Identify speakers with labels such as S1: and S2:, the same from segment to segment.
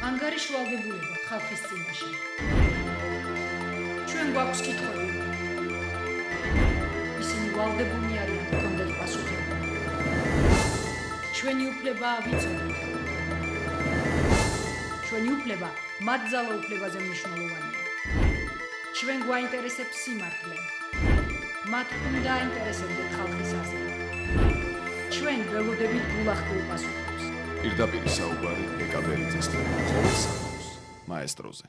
S1: ანგარიში ვალდებულება ხალხის წინაშე. ჩვენ გვაქვს კითხვები. ისინი ვალდებულნი არიან გქონდეთ პასუხები. ჩვენი უფლებაა ვიცოდეთ. ჩვენი უფლება მათ ძალაუფლებაზე მნიშვნელოვანია. ჩვენ გვაინტერესებს სიმართლე. მათ უნდა აინტერესებდეთ ხალხის აზრი. ჩვენ ველოდებით გულახდილ პასუხებს.
S2: პირდაპირ საუბარი ეკაბერიძესთან ყოველ საქმეს მაესტროზე.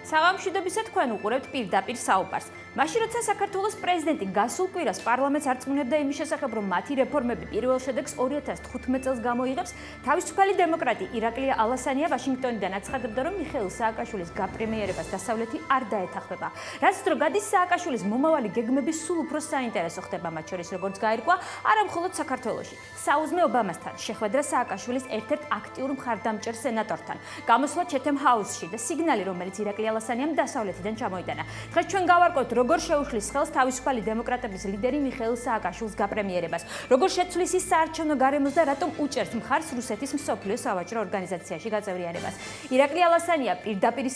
S3: საღამოშვიდობისა თქვენ უყურებთ პირდაპირ საუბარს. მაშინ როცა საქართველოს პრეზიდენტი გასულ კვირას პარლამენტს არწმუნებდა იმის შესახებ, რომ მათი რეფორმები პირველ შედეგს 2015 წელს გამოიღებს, თავისუფალი დემოკრატი ირაკლი ალასანია ვაშინგტონიდან აცხადებდა, რომ მიხეილ სააკაშვილის გაპრემიერებას დასავლეთი არ დაეთანხმება. რაც დრო გადის სააკაშვილის მომავალი გეგმები სულ უფრო საინტერესო ხდება, მათ შორის როგორც გაირკვა, არა მხოლოდ საქართველოში. საუზმე ობამასთან შეხვედრა სააკაშვილის ერთ-ერთ აქტიურ მხარდამჭერ სენატორთან, გამოსვლა ჩეთემ ჰაუსში და სიგნალი, რომელიც ირაკლი ალასანიამ დასავლეთიდან ჩამოიტანა. დღეს ჩვენ გავარკვევთ, როგორ შეუშლის ხელს თავისუფალი დემოკრატების ლიდერი მიხეილ სააკაშვილის გაპრემიერებას, როგორ შეცვლის ის საარჩევნო გარემოს და რატომ უჭერს მხარს რუსეთის მსოფლიო სავაჭრო ორგანიზაციაში გაწევრიანებას. ირაკლი ალასანია პირდაპირ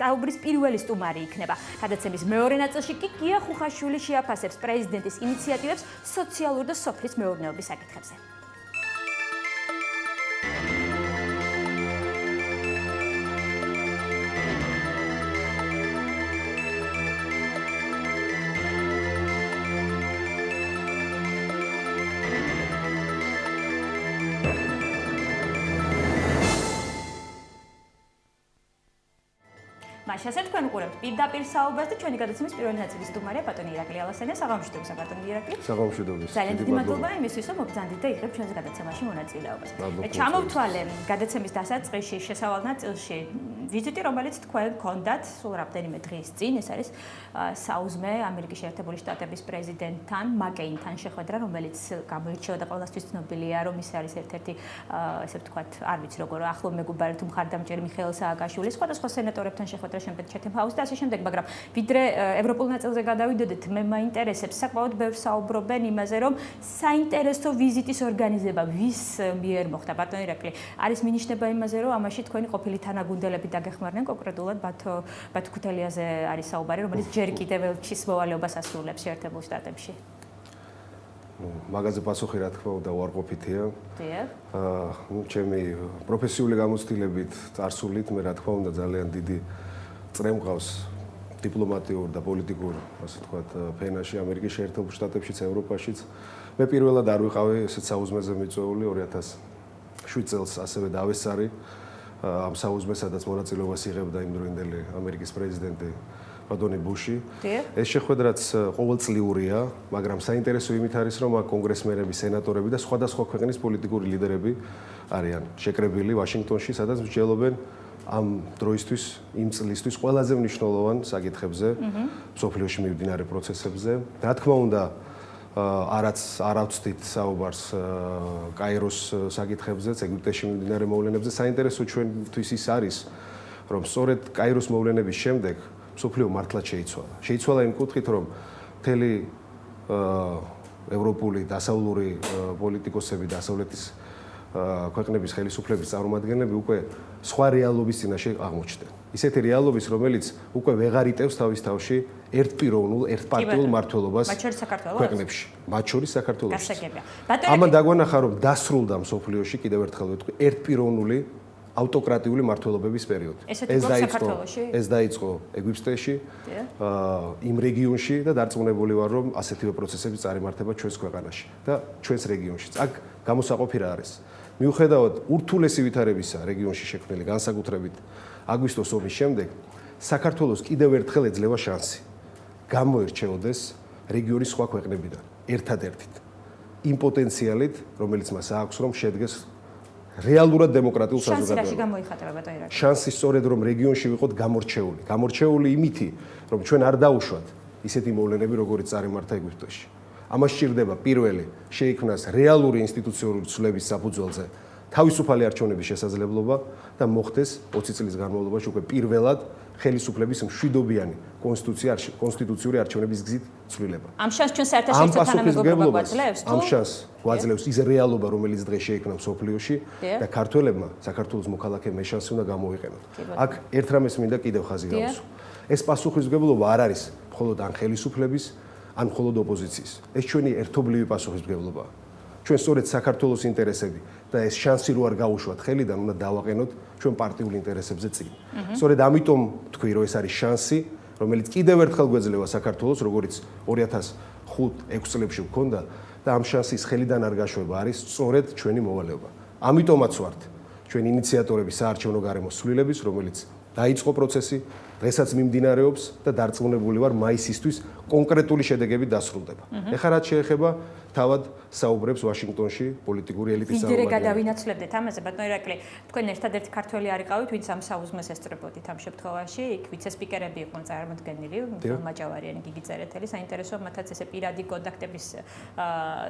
S3: საუბრის პირველი სტუმარი იქნება. გადაცემის მეორე ნაწილში კი კია ხუხაშვილი შეაფასებს პრეზიდენტის ინიციატივებს სოციალურ და სოფლის მეურნეობის საკითხებზე. მაშასე თქვენ უყურებთ პირდაპირ საუბარს და ჩვენი გადაცემის პირველი ნაწილის სტუმარია ბატონი ირაკლი ალასანია. საღამოშვიდობისა ბატონი ირაკლი.
S4: საღამოშვიდობის.
S3: ძალიან დიდი მადლობა იმისთვის, რომ მოგზანდით და იღებთ ჩვენს გადაცემაში მონაწილეობას. ჩამოვთვალე გადაცემის დასაწყისში შესავალ ნაწილში ვიზიტი, რომელიც თქვენ გქონდათ სულ რამდენიმე დღის წინ. ეს არის საუზმე ამერიკის შეერთებული შტატების პრეზიდენტთან მაკეინთან შეხვედრა, რომელიც გამოირჩევა და ყველასთვის ცნობილია, რომ ის არის ერთ-ერთი ესე ვთქვათ, არ ვიცი როგორ ახლო მეგობარი თუ მხარდამჭერი მიხეილ სააკაშვილის, სხვადასხვა სენატორებთან შეხვედრა შემდეგ ჩეთემ ჰაუსში და ასე შემდეგ, მაგრამ ვიდრე ევროპულ ნაწილზე გადავიდოდეთ, მე მაინტერესებს საკმაოდ ბევრ საუბრობენ იმაზე, რომ საინტერესო ვიზიტის ორგანიზება ვის მიერ მოხდა. ბატონი ირაკლი, არის მინიშნება იმაზე, რომ ამაში თქვენი ყოფილი თანაგუნდელები დაგეხმარნენ, კონკრეტულად ბათო ქუთელიაზე არის საუბარი, რომელიც ჯერ კიდევ ელჩის მოვალეობას ასრულებს შეერთებულ შტატებში.
S4: მაგაზე პასუხი რა თქმა უნდა უარყოფითია.
S3: დიახ.
S4: ჩემი პროფესიული გამოცდილებით წარსულით მე რა თქმა უნდა ძალიან დიდი წრე მყავს დიპლომატიურ და პოლიტიკურ, ასე ვთქვათ, ფენაში ამერიკის შეერთებულ შტატებშიც, ევროპაშიც. მე პირველად არ ვიყავი ესეთ საუზმეზე მიწვეული 2007 წელს ასევე დავესწარი ამ საუზმეს, სადაც მონაწილეობას იღებდა იმდროინდელი ამერიკის პრეზიდენტი ბატონი ბუში. ეს შეხვედრაც ყოველწლიურია, მაგრამ საინტერესო იმით არის, რომ აქ კონგრესმენები, სენატორები და სხვადასხვა ქვეყნის პოლიტიკური ლიდერები არიან შეკრებილი ვაშინგტონში, სადაც მსჯელობენ ამ დროისთვის, იმ წლისთვის ყველაზე მნიშვნელოვან საკითხებზე, მსოფლიოში მიმდინარე პროცესებზე. რა თქმა უნდა, არავწდით საუბარს კაიროს საკითხებზეც, ეგვიპტეში მიმდინარე მოვლენებზე. საინტერესო ჩვენთვის ის არის, რომ სწორედ კაიროს მოვლენების შემდეგ მსოფლიო მართლაც შეიცვალა. შეიცვალა იმ კუთხით, რომ მთელი ევროპული დასავლური პოლიტიკოსები და დასავლეთის ქვეყნების ხელისუფლების წარმომადგენლები უკვე სხვა რეალობის წინაშე აღმოჩნდნენ. ისეთი რეალობის, რომელიც უკვე ვეღარ იტევს თავის თავში ერთპიროვნულ, ერთპარტიულ მმართველობას ქვეყნებში, მათ შორის საქართველოში. ამან დაგვანახა, რომ დასრულდა მსოფლიოში, კიდევ ერთხელ ვეთქვი, ერთპიროვნული ავტოკრატიული მმართველობების პერიოდი. ეს დაიწყო ეგვიპტეში, იმ რეგიონში და დარწმუნებული ვარ, რომ ასეთივე პროცესები წარიმართება ჩვენს ქვეყანაში და ჩვენს რეგიონშიც. აქ გამოსაყოფი რა არის? მიუხედავად ურთულესი ვითარებისა რეგიონში შექმნილი განსაკუთრებით აგვისტოს ომის შემდეგ, საქართველოს კიდევ ერთხელ ეძლევა შანსი გამოერჩეოდეს რეგიონის სხვა ქვეყნებიდან ერთადერთით იმ პოტენციალით, რომელიც მას აქვს, რომ შედგეს რეალურად დემოკრატიულ საზოგადოებას. შანსი სწორედ რომ რეგიონში ვიყოთ გამორჩეული. გამორჩეული იმითი, რომ ჩვენ არ დაუშვათ ისეთი მოვლენები, როგორიც წარიმართა ეგვიპტეში. ამას სჭირდება პირველი შეიქმნას რეალური ინსტიტუციური ცვლილების საფუძველზე თავისუფალი არჩევნების შესაძლებლობა და მოხდეს 20 წლის განმავლობაში უკვე პირველად ხელისუფლების მშვიდობიანი კონსტიტუციური არჩევნების გზით ცვლილება.
S3: ამ შანსს ჩვენ საერთაშორისო თანამეგობრობა გვაძლევს თუ?
S4: ამ შანსს გვაძლევს ის რეალობა, რომელიც დღეს შეიქმნა მსოფლიოში და ქართველებმა, საქართველოს მოქალაქეებმა ეს შანსი უნდა გამოვიყენოთ. აქ ერთ რამეს მინდა კიდევ ხაზი გავუსვა. ეს პასუხისმგებლობა არ არის მხოლოდ ან ხელისუფლების, ან მხოლოდ ოპოზიციის. ეს ჩვენი ერთობლივი პასუხისმგებლობაა. ჩვენ სწორედ საქართველოს ინტერესები და ეს შანსი რო არ გაუშვათ ხელიდან, უნდა დავაყენოთ ჩვენ პარტიულ ინტერესებზე წინ. სწორედ ამიტომ თქვი, რომ ეს არის შანსი, რომელიც კიდევ ერთხელ გვეძლევა საქართველოს, როგორც 2005-6 წლებში გვქონდა და ამ შანსის ხელიდან არ გაშვება არის სწორედ ჩვენი მოვალეობა. ამიტომაც ვართ ჩვენ ინიციატორები საარჩევნო გარემოს ცვლილების, რომელიც დაიწყო პროცესი, დღესაც მიმდინარეობს და დარწმუნებული ვარ მაისისთვის კონკრეტული შედეგები დასრულდება. ეხლა რაც შეეხება თავად საუბრებს ვაშინგტონში პოლიტიკური ელიტის
S3: ვიდრე გადავინაცვლებდეთ ამაზე, ბატონო ირაკლი, თქვენ ერთადერთი ქართველი არ იყავით, ვინც ამ საუზმეს ესწრებოდით ამ შემთხვევაში, იქ ვიცე-სპიკერები იყვნენ წარმოდგენილი, მაჭავარიანი, გიგი წერეთელი, საინტერესოა მათაც ესე პირადი კონტაქტების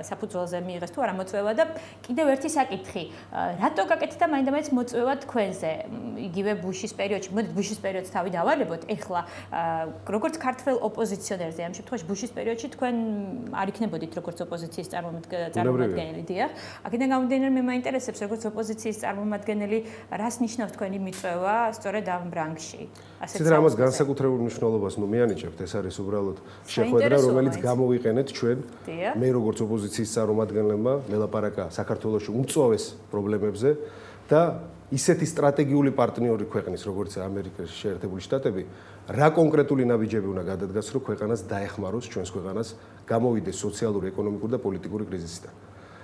S3: საფუძველზე მიიღეს თუ არა მოწვევა და კიდევ ერთი საკითხი, რატო გაკეთდა მაინდა-მაინც მოწვევა თქვენზე, იგივე ბუშის პერიოდში, მოდით ბუშის პერიოდს თავი დავალებოთ, ეხლა როგორც ქართველ ოპოზიციონერზე, ამ შემთხვევაში ბუშის პერიოდში თქვენ არ იქნებოდით როგორც ოპოზიციის წარმომადგენელი, დიახ. აქედან გამომდინარე მე მაინტერესებს როგორც ოპოზიციის წარმომადგენელი, რას ნიშნავს თქვენი მიწვევა სწორედ ამ ბრანგში?
S4: ასეთ რამას განსაკუთრებულ მნიშვნელობას მიანიჭებთ, ეს არის უბრალოდ შეხვედრა, რომელიც გამოვიყენეთ ჩვენ, მე როგორც ოპოზიციის წარმომადგენლებმა, მელაპარაკა საქართველოში უმწვავეს პრობლემებზე და ისეთი სტრატეგიული პარტნიორი ქვეყნის, როგორც ამერიკის შეერთებული შტატები, რა კონკრეტული ნაბიჯები უნდა გადადგას, რომ ქვეყანას დაეხმაროს, ჩვენს ქვეყანას გამოვიდეს სოციალური, ეკონომიკური და პოლიტიკური კრიზისიდან.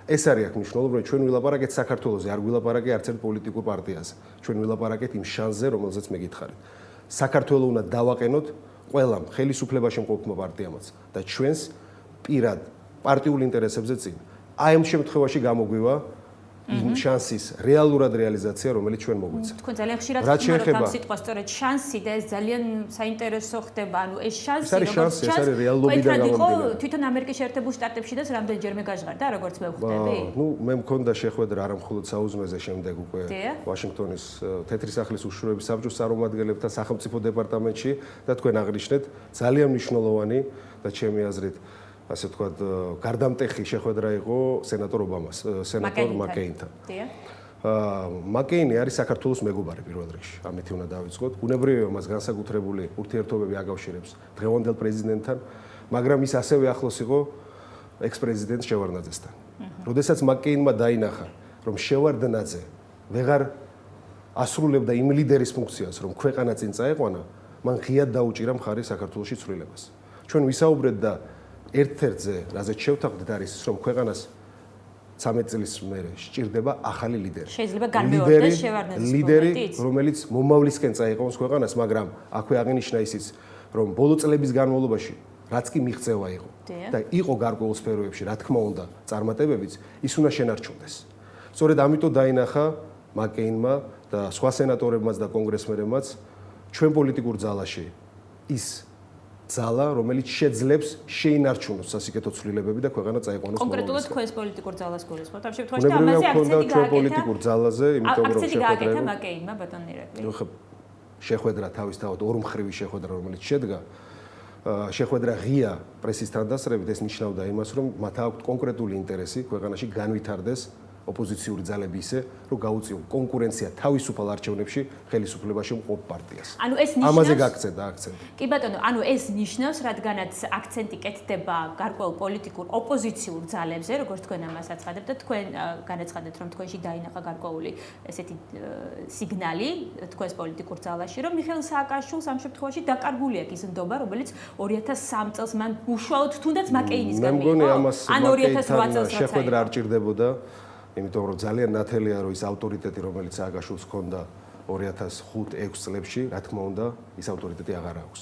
S4: ეს არის აქ მნიშვნელოვანი, ჩვენ ვილაპარაკეთ საქართველოზე, არ ვილაპარაკეთ არც ერთ პოლიტიკურ პარტიაზე. ჩვენ ვილაპარაკეთ იმ შანსზე, რომელზეც მე გითხარით. საქართველოს უნდა დავაყენოთ ყველამ ხელისუფლებაში მყოფმა პარტიამაც და ჩვენს პირად პარტიულ ინტერესებზე წინ. აი ამ შემთხვევაში გამოგვივა იმ შანსის რეალურად რეალიზაცია, რომელიც ჩვენ მოგვეცა.
S3: თქვენ ძალიან ხშირად ხმარობთ ამ სიტყვას, სწორედ შანსი და ეს ძალიან საინტერესო ხდება. ანუ ეს შანსი, როგორც
S4: შანსი, ეს არის რეალობიდან გამომდინარე.
S3: თვითონ ამერიკის შეერთებულ შტატებშიც რამდენჯერმე გაჟღერდა, როგორც მე ვხვდები.
S4: მე მქონდა შეხვედრა არა მხოლოდ საუზმეზე, შემდეგ უკვე ვაშინგტონის თეთრი სახლის უშუალოების საბჭოს წარმომადგენლებთან სახელმწიფო დეპარტამენტში და თქვენ აღნიშნეთ ძალიან მნიშვნელოვანი და ჩემი აზრით ასე ვთქვათ, გარდამტეხი შეხვედრა იყო სენატორ ობამას, სენატორ მაკეინთან. მაკეინი არის საქართველოს მეგობარი პირველ რიგში. ამით უნდა დავიწყოთ. ბუნებრივია მას განსაკუთრებული ურთიერთობები აკავშირებს დღევანდელ პრეზიდენტთან, მაგრამ ის ასევე ახლოს იყო ექს-პრეზიდენტ შევარდნაძესთან. როდესაც მაკეინმა დაინახა, რომ შევარდნაძე ვეღარ ასრულებდა იმ ლიდერის ფუნქციას, რომ ქვეყანა წინ წაეყვანა, მან ღიად დაუჭირა მხარი საქართველოში ცვლილებას. ჩვენ ვისაუბრეთ და ერთ-ერთზე, რაზეც შევთანხმდით არის ის, რომ ქვეყანას 13 წლის მერე სჭირდება ახალი ლიდერი.
S3: შეიძლება განმეორდეს შევარდნაძის
S4: ლიდერი, რომელიც მომავლისკენ წაიყვანოს ქვეყანას, მაგრამ აქვე აღინიშნა ისიც, რომ ბოლო წლების განმავლობაში რაც კი მიღწევა იყო და იყო გარკვეულ სფეროებში, რა თქმა უნდა, წარმატებებიც, ის უნდა შენარჩუნდეს. სწორედ ამიტომ დაინახა მაკეინმა და სხვა სენატორებმაც და კონგრესმენებმაც ჩვენ პოლიტიკურ ძალაში ის ძალა, რომელიც შეძლებს შეინარჩუნოს სასიკეთო ცვლილებები და ქვეყანა წაიყვანოს.
S3: კონკრეტულად თქვენს პოლიტიკურ ძალას გულისხმობთ. ამ შემთხვევაში და ამაზე აქცენტი
S4: ჩვენ პოლიტიკურ ძალაზე, იმიტომ რომ
S3: შეხვედრა მაკეინმა ბატონ ირაკლი.
S4: შეხვედრა თავისთავად ორმხრივი შეხვედრა, რომელიც შედგა შეხვედრა ღია პრესის თანდასწრებით, ეს ნიშნავდა იმას, რომ მათ აქვთ კონკრეტული ინტერესი ქვეყანაში განვითარდეს ოპოზიციური ძალები ისე, რომ გაუწიონ კონკურენცია თავისუფალ არჩევნებში ხელისუფლებაში მყოფ პარტიას.
S3: ანუ ეს ნიშნავს
S4: ამაზე გაქცევდა აქცენტი.
S3: კი ბატონო, ანუ ეს ნიშნავს, რადგანაც აქცენტი კეთდება გარკვეულ პოლიტიკურ ოპოზიციურ ძალებზე, როგორც თქვენ ამას აცხადებთ და თქვენ განაცხადეთ, რომ თქვენში დაინახა გარკვეული ესეთი სიგნალი თქვენს პოლიტიკურ ძალაში, რომ მიხეილ სააკაშვილს ამ შემთხვევაში დაკარგული აქვს ის ნდობა, რომელიც 2003 წელს მან უშუალოდ თუნდაც მაკეინისგან მიიღო.
S4: მე მგონი ამას
S3: ან 2008 წელს
S4: შეხვედრა არ ჭირდებოდა. იმიტომ რომ ძალიან ნათელია რომ ის ავტორიტეტი რომელიც სააკაშვილს ჰქონდა 2005-6 წლებში, რა თქმა უნდა, ის ავტორიტეტი აღარ აქვს.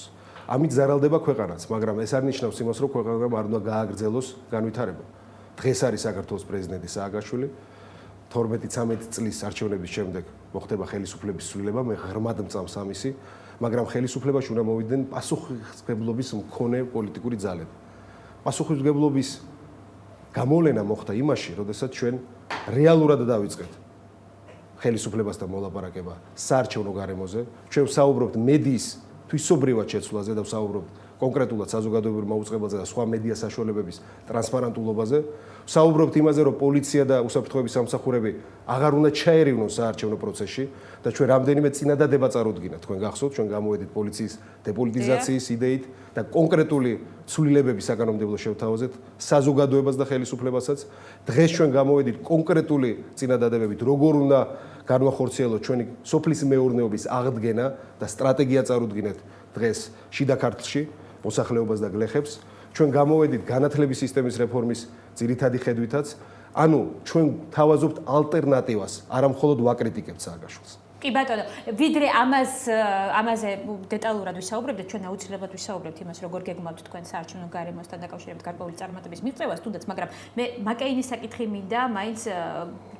S4: ამით ზარალდება ქვეყანაც, მაგრამ ეს არ ნიშნავს იმას, რომ ქვეყანამ არ უნდა გააგრძელოს განვითარება. დღეს არის საქართველოს პრეზიდენტი სააკაშვილი, 12-13 წლის არჩევნების შემდეგ მოხდება ხელისუფლების ცვლილება, მე ღრმად მწამს ამისი, მაგრამ ხელისუფლებაში უნდა მოვიდნენ პასუხისმგებლობის მქონე პოლიტიკური ძალები. პასუხისმგებლობის გამოვლენა მოხდა იმაში, როდესაც ჩვენ რეალურად დავიწყეთ ხელისუფლებასთან მოლაპარაკება საარჩევნო გარემოზე. ჩვენ ვსაუბრობთ მედიის თვისობრივად შეცვლაზე და ვსაუბრობთ კონკრეტულად საზოგადოებრივ მოუწყებელზე და სხვა მედია საშუალებების ტრანსპარენტულობაზე. ვსაუბრობთ იმაზე, რომ პოლიცია და უსაფრთხოების სამსახურები აღარ უნდა ჩაერევნონ საარჩევნო პროცესში და ჩვენ რამდენიმე წინადადება წარუდგინეთ. თქვენ გახსოვთ, ჩვენ გამოვედით პოლიციის დეპოლიტიზაციის იდეით და კონკრეტული ცვლილებების საკანონმდებლო შევთავაზეთ საზოგადოებას და ხელისუფლებასაც. დღეს ჩვენ გამოვედით კონკრეტული წინადადებებით, როგორ უნდა განვახორციელოთ ჩვენი სოფლის მეურნეობის აღდგენა და სტრატეგია წარუდგინეთ დღეს შიდა ქართლში მოსახლეობას და გლეხებს. ჩვენ გამოვედით განათლების სისტემის რეფორმის ძირითადი ხედვითაც, ანუ ჩვენ თავაზობთ ალტერნატივას, არა მხოლოდ ვაკრიტიკებთ სააგაშვილს.
S3: კი ბატონო, ვიდრე ამაზე დეტალურად ვისაუბრებთ, ჩვენ აუცილებლად ვისაუბრებთ იმას, როგორ გეგმავთ თქვენ საარჩევნო გარემოსთან დაკავშირებით გარკვეული წარმატების მიღწევას, თუნდაც, მაგრამ მე მაკეინის საკითხი მინდა, მაინც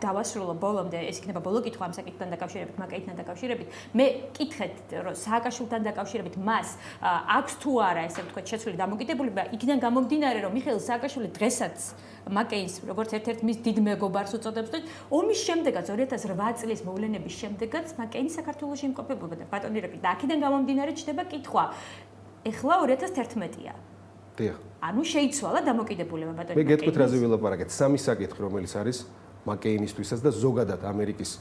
S3: დავასრულო ბოლომდე, ეს იქნება ბოლო კითხვა ამ საკითხთან დაკავშირებით, მაკეინთან დაკავშირებით. მე კითხეთ, რომ სააკაშვილთან დაკავშირებით მას აქვს თუ არა, ესე ვთქვათ, შეცვლილი დამოკიდებულება, იქიდან გამომდინარე, რომ მიხეილ სააკაშვილი დღესაც მაკეინს როგორც ერთ-ერთ მის დიდ მეგობარს უწოდებს და ომის შემდეგაც 2008 წლის მოვლენების შემდეგაც მაკეინი საქართველოში იმყოფებოდა და ბატონი რეკი და აქედან გამომდინარე ჩდება კითხვა. ეხლა 2011-ია.
S4: დიახ.
S3: ანუ შეიცვალა დამოკიდებულება ბატონი.
S4: მე გეტყვით რაზე ვილაპარაკეთ. სამი საკითხი რომელიც არის მაკეინისთვისაც და ზოგადად ამერიკის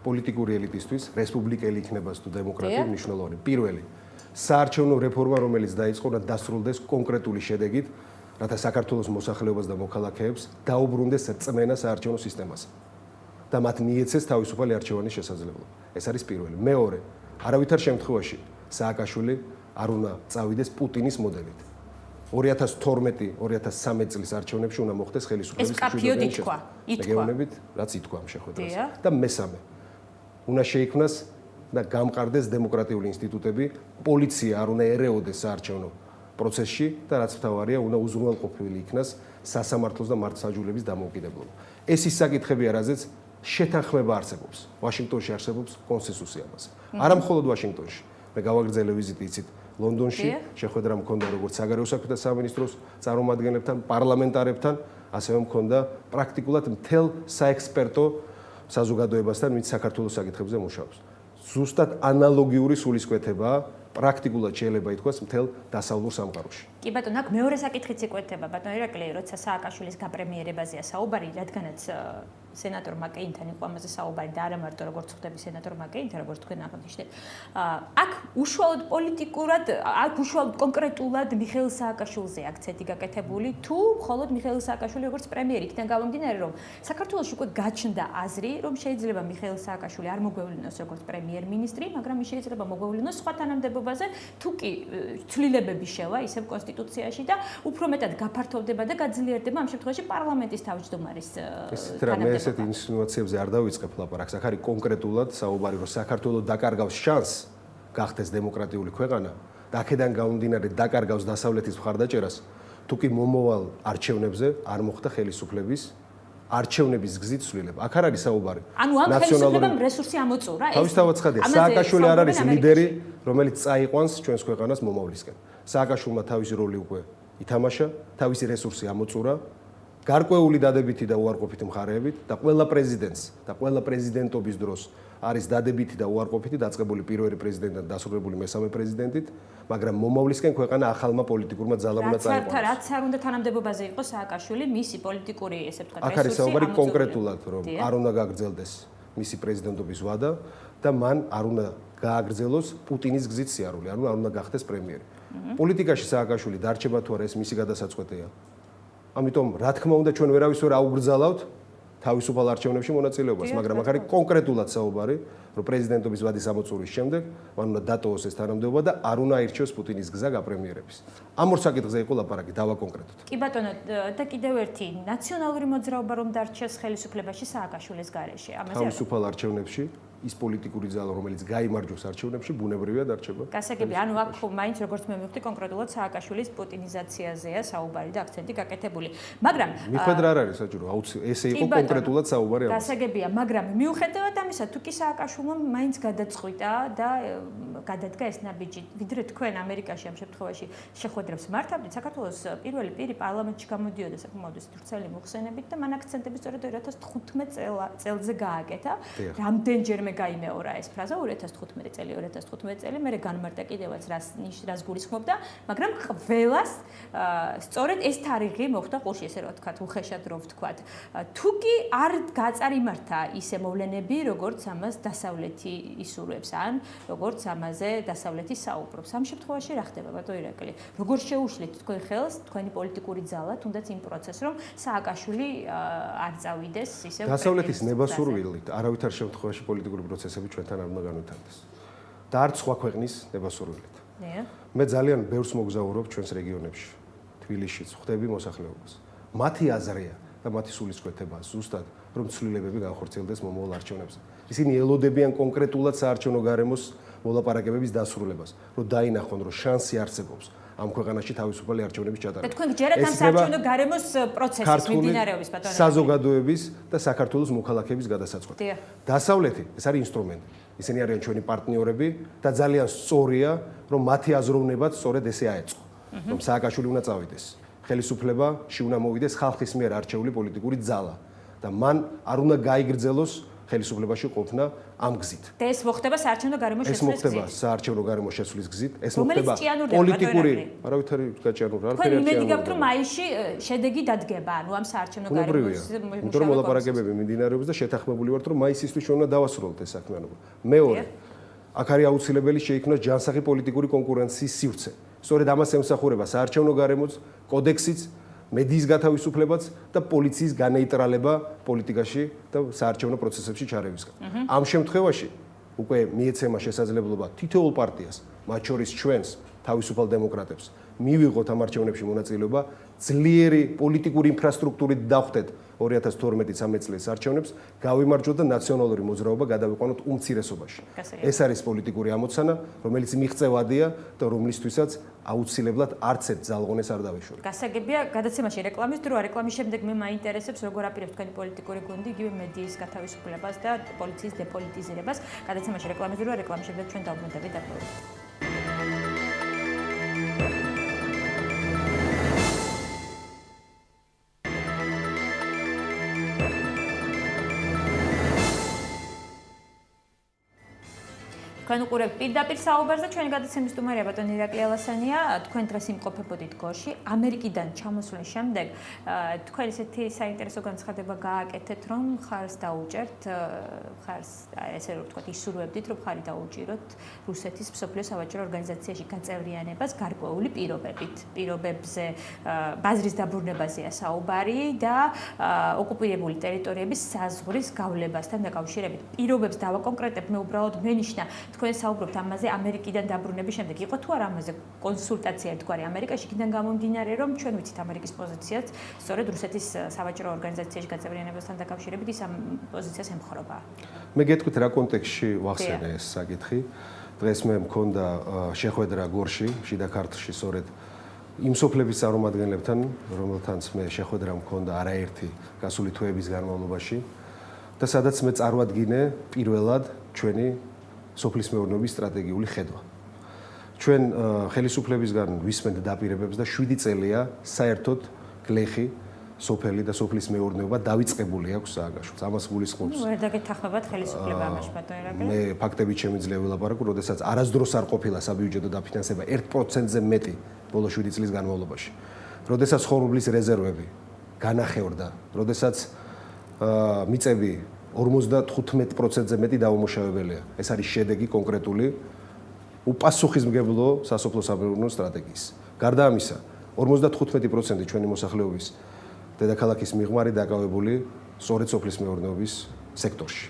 S4: პოლიტიკური ელიტისთვის, რესპუბლიკელი იქნება თუ დემოკრატია მნიშვნელოვანი. პირველი, საარჩევნო რეფორმა რომელიც დაიწყო და დასრულდეს კონკრეტული შედეგით, რათა საქართველოს მოსახლეობას და მოქალაქეებს დაუბრუნდეს რწმენა საარჩევნო სისტემაზე და მათ მიეცეს თავისუფალი არჩევანის შესაძლებლობა. ეს არის პირველი. მეორე, არავითარ შემთხვევაში სააკაშვილი არ უნდა წავიდეს პუტინის მოდელით. 2012-2013 წლის არჩევნებში უნდა მოხდეს ხელისუფლების
S3: მშვიდობიანი შეცვლა.
S4: რეგიონებით, რაც ითქვა ამ შეხვედრაზე. და მესამე, უნდა შეიქმნას და გამყარდეს დემოკრატიული ინსტიტუტები, პოლიცია არ უნდა ერეოდეს საარჩევნო პროცესში და რაც მთავარია, უნდა უზრუნველყოფილი იქნას სასამართლოს და მართლმსაჯულების დამოუკიდებლობა. ეს ის საკითხებია, რაზეც შეთანხმება არსებობს. ვაშინგტონში არსებობს კონსენსუსი ამაზე. არა მხოლოდ ვაშინგტონში. მე გავაგრძელე ვიზიტი იცით ლონდონში, შეხვედრა მქონდა როგორც საგარეო საქმეთა სამინისტროს წარმომადგენლებთან, პარლამენტარებთან, ასევე მქონდა პრაქტიკულად მთელ საექსპერტო საზოგადოებასთან, ვინც საქართველოს საკითხებზე მუშაობს. ზუსტად ანალოგიური სულისკვეთებაა პრაქტიკულად შეიძლება ითქვას მთელ დასავლურ სამყაროში.
S3: კი ბატონო, აქ მეორე საკითხიც იკვეთება ბატონო ირაკლი, როცა სააკაშვილის გაპრემიერებაზეა საუბარი, რადგანაც სენატორ მაკეინთან იყო ამაზე საუბარი და არა მარტო როგორც ხვდები სენატორ მაკეინთან, როგორც თქვენ აღნიშნეთ. აქ უშუალოდ პოლიტიკურად, აქ უშუალოდ კონკრეტულად მიხეილ სააკაშვილზე აქცენტი გაკეთებული, თუ მხოლოდ მიხეილ სააკაშვილი როგორც პრემიერი, იქიდან გამომდინარე, რომ საქართველოს უკვე გაჩნდა აზრი, რომ შეიძლება მიხეილ სააკაშვილი არ მოგვევლინოს როგორც პრემიერ-მინისტრი, მაგრამ ის შეიძლება მოგვევლინოს სხვა თანამდებობაზე, თუ კი ცვლილებები შევა ისევ კონსტიტუციაში და უფრო მეტად გაფართოვდება და გაძლიერდება ამ შემთხვევაში პარლამენტის თავმჯდომარის თანამდებობა.
S4: ესეთ ინსინუაციებზე არ დავიწყებ ლაპარაკს. აქ არის კონკრეტულად საუბარი, რომ საქართველოს დაკარგავს შანსს გახდეს დემოკრატიული ქვეყანა და აქედან გამომდინარე დაკარგავს დასავლეთის მხარდაჭერას, თუ კი მომავალ არჩევნებზე არ მოხდა ხელისუფლების არჩევნების გზით ცვლილება. აქ არ არის საუბარი.
S3: ანუ ამ ხელისუფლებამ რესურსი ამოწურა ეს.
S4: თავისთავად ცხადია, სააკაშვილი არ არის ლიდერი, რომელიც წაიყვანს ჩვენს ქვეყანას მომავლისკენ. სააკაშვილმა თავისი როლი უკვე ითამაშა, თავისი რესურსი ამოწურა. გარკვეული დადებითი და უარყოფითი მხარეებით და ყველა პრეზიდენტს და ყველა პრეზიდენტობის დროს არის დადებითი და უარყოფითი დაწყებული პირველი პრეზიდენტიდან დასრულებული მესამე პრეზიდენტით, მაგრამ მომავლისკენ ქვეყანა ახალმა პოლიტიკურმა ძალამ უნდა წაიყვანოს.
S3: რაც არ უნდა თანამდებობაზე იყოს სააკაშვილი, მისი პოლიტიკური, ესე ვთქვათ,
S4: რესურსი. აქ არის საუბარი კონკრეტულად, რომ არ უნდა გააგრძელდეს მისი პრეზიდენტობის ვადა და მან არ უნდა გააგრძელოს პუტინის გზით სიარული, არ უნდა გახდეს პრემიერი. პოლიტიკაში სააკაშვილი დარჩება თუ არა ეს მისი გადასაწყვეტია. ამიტომ რა თქმა უნდა ჩვენ ვერავის ვერ აუგრძალავთ თავისუფალ არჩევნებში მონაწილეობას, მაგრამ აქ არის კონკრეტულად საუბარი, რომ პრეზიდენტობის ვადის ამოწურის შემდეგ მან უნდა დატოვოს ეს თანამდებობა და არ უნდა აირჩიოს პუტინის გზა გაპრემიერების. ამ ორ საკითხზე იყო ლაპარაკი, დავაკონკრეტოთ.
S3: კი ბატონო, და კიდევ ერთი ნაციონალური მოძრაობა რომ დარჩეს ხელისუფლებაში სააკაშვილის გარეშე. ამაზე
S4: თავისუფალ არჩევნებში ის პოლიტიკური ძალა, რომელიც გაიმარჯვოს არჩევნებში, ბუნებრივია დარჩება.
S3: გასაგები, ანუ აქ მაინც როგორც მე მივხვდი, კონკრეტულად სააკაშვილის პუტინიზაციაზეა საუბარი და აქცენტი გაკეთებული. მაგრამ
S4: მიხვედრა არ არის საჭირო, ესე იყო კონკრეტულად საუბარი ამაზე.
S3: გასაგებია, მაგრამ მიუხედავად ამისა, თუ კი სააკაშვილმა მაინც გადაწყვიტა და გადადგა ეს ნაბიჯი, ვიდრე თქვენ ამერიკაში ამ შემთხვევაში შეხვედრებს მართავდით, საქართველოს პირველი პირი პარლამენტში გამოდიოდა საკმაოდ ვრცელი მოხსენებით და მან აქცენტები სწორედ 2015 წელზე გააკეთა. რამდენჯერმე გაიმეორა ეს ფრაზა 2015 წელი 2015 წელი მე განმარტა კიდევაც რას გულისხმობდა, მაგრამ ყველას სწორედ ეს თარიღი მოხდა ყურში, ესე რა ვთქვათ, უხეშად რო ვთქვათ. თუ კი არ გაწარიმართა ისე მოვლენები, როგორც ამას დასავლეთი ისურვებს, ან როგორც ამაზე დასავლეთი საუბრობს. ამ შემთხვევაში რა ხდება, ბატონო ირაკლი? როგორ შეუშლით თქვენ ხელს, თქვენი პოლიტიკური ძალა, თუნდაც იმ პროცესს, რომ სააკაშვილი არ წავიდეს ისევ
S4: დასავლეთის ნებასურვილით არავითარ შემთხვევაში პოლიტიკური პროცესები ჩვენთან არ უნდა განვითარდეს. და არც სხვა ქვეყნის ნებასურვილით. მე ძალიან ბევრს მოგზაურობ ჩვენს რეგიონებში, თბილისშიც, ხვდები მოსახლეობას. მათი აზრია და მათი სულისკვეთებაა ზუსტად, რომ ცვლილებები განხორციელდეს მომავალ არჩევნებზე. ისინი ელოდებიან კონკრეტულად საარჩევნო გარემოს მოლაპარაკებების დასრულებას, რომ დაინახონ, რომ შანსი არსებობს ამ ქვეყანაში თავისუფალი არჩევნების ჩატარებას.
S3: და თქვენ გჯერათ ამ საარჩევნო გარემოს პროცესის მიმდინარეობის ბატონო.
S4: საზოგადოების და საქართველოს მოქალაქეების გადასაწყვეტ. დასავლეთი, ეს არის ინსტრუმენტი. ისინი არიან ჩვენი პარტნიორები და ძალიან სწორია, რომ მათი აზროვნებაც სწორედ ესე აეწყო, რომ სააკაშვილი უნდა წავიდეს. ხელისუფლებაში უნდა მოვიდეს ხალხის მიერ არჩეული პოლიტიკური ძალა და მან არ უნდა გაიგრძელოს ხელისუფლებაში ყოფნა ამ გზით.
S3: და ეს მოხდება საარჩევნო გარემოს შესვლის გზით.
S4: ეს მოხდება საარჩევნო გარემოს შესვლის გზით. ეს მოხდება პოლიტიკური, არავითარი გაჭიანურდა,
S3: არაფერი არ ჭიანურდა. თქვენ იმედი გაქვთ, რომ მაისში შედეგი დადგება, ანუ ამ საარჩევნო გარემოს
S4: იმიტომ რომ მოლაპარაკებები მიმდინარეობს და შეთანხმებული ვართ, რომ მაისისთვის ჩვენ უნდა დავასრულოთ ეს საქმიანობა. მეორე, აქ არის აუცილებელი შეიქმნას ჯანსაღი პოლიტიკური კონკურენციის სივრცე. სწორედ ამას ემსახურება საარჩევნო გარემოს კოდექსიც, მედიის გათავისუფლებაც და პოლიციის განეიტრალება პოლიტიკაში და საარჩევნო პროცესებში ჩარევისგან. ამ შემთხვევაში უკვე მიეცემა შესაძლებლობა თითოეულ პარტიას, მათ შორის ჩვენს თავისუფალ დემოკრატებს, მივიღოთ ამ არჩევნებში მონაწილეობა, ძლიერი პოლიტიკური ინფრასტრუქტურით დავხვდეთ 2012-13 წლის არჩევნებს, გავიმარჯვოთ და ნაციონალური მოძრაობა გადავიყვანოთ უმცირესობაში. ეს არის პოლიტიკური ამოცანა, რომელიც მიღწევადია და რომლისთვისაც აუცილებლად არც ერთ ძალღონეს არ დავეშორეთ.
S3: გასაგებია, გადაცემაში რეკლამის დროა, რეკლამის შემდეგ მე მაინტერესებს, როგორ აპირებთ თქვენი პოლიტიკური გუნდი იგივე მედიის გათავისუფლებას და პოლიციის დეპოლიტიზირებას. გადაცემაში რეკლამის დროა, რეკლამის შემდეგ ჩვენ დავბრუნდებით დაგვრჩებით. თქვენ უყურებთ პირდაპირ საუბარს და ჩვენი გადაცემის სტუმარია ბატონი ირაკლი ალასანია. თქვენ დღეს იმყოფებოდით გორში. ამერიკიდან ჩამოსვლის შემდეგ თქვენ ესეთი საინტერესო განცხადება გააკეთეთ, რომ ხარს დაუჭერთ, ხარს ესე რომ ვთქვათ, ისურვებდით, რომ ხარი დაუჭიროთ რუსეთის მსოფლიო სავაჭრო ორგანიზაციაში გაწევრიანებას გარკვეული პირობებით. პირობებზე ბაზრის დაბრუნებაზეა საუბარი და ოკუპირებული ტერიტორიების საზღვრის გავლებასთან დაკავშირებით. პირობებს დავაკონკრეტებ, მე უბრალოდ მენიშნა თქვენ საუბრობთ ამაზე ამერიკიდან დაბრუნების შემდეგ. იყო თუ არა ამაზე კონსულტაცია ერთგვარი ამერიკაში, იქიდან გამომდინარე, რომ ჩვენ ვიცით ამერიკის პოზიციაც სწორედ რუსეთის სავაჭრო ორგანიზაციაში გაწევრიანებასთან დაკავშირებით ის ამ პოზიციას ემხრობა.
S4: მე გეტყვით რა კონტექსტში ვახსენე ეს საკითხი. დღეს მე მქონდა შეხვედრა გორში, შიდა ქართლში, სწორედ იმ სოფლების წარმომადგენლებთან, რომელთანაც მე შეხვედრა მქონდა არაერთი გასული თვეების განმავლობაში და სადაც მე წარვადგინე პირველად ჩვენი სოფლის მეურნეობის სტრატეგიული ხედვა. ჩვენ ხელისუფლებისგან ვისმენთ დაპირებებს და 7 წელია საერთოდ გლეხი, სოფელი და სოფლის მეურნეობა დავიწყებული აქვს სააგაშვილს. ამას გულისხმობს.
S3: ვერ დაგეთახმებათ ხელისუფლება ამაში ბატონო ირაკლი.
S4: მე ფაქტებით შემიძლია ვილაპარაკო, როდესაც არასდროს არ ყოფილა საბიუჯეტო დაფინანსება 1%-ზე მეტი ბოლო 7 წლის განმავლობაში. როდესაც ხორბლის რეზერვები განახევრდა, როდესაც მიწები 55%-ზე მეტი დაუმუშავებელია. ეს არის შედეგი კონკრეტული უპასუხისმგებლო სასოფლო სამეურნეო სტრატეგიის. გარდა ამისა, 55% ჩვენი მოსახლეობის დედაქალაქის მიღმარი დაკავებული სწორედ სოფლის მეურნეობის სექტორში.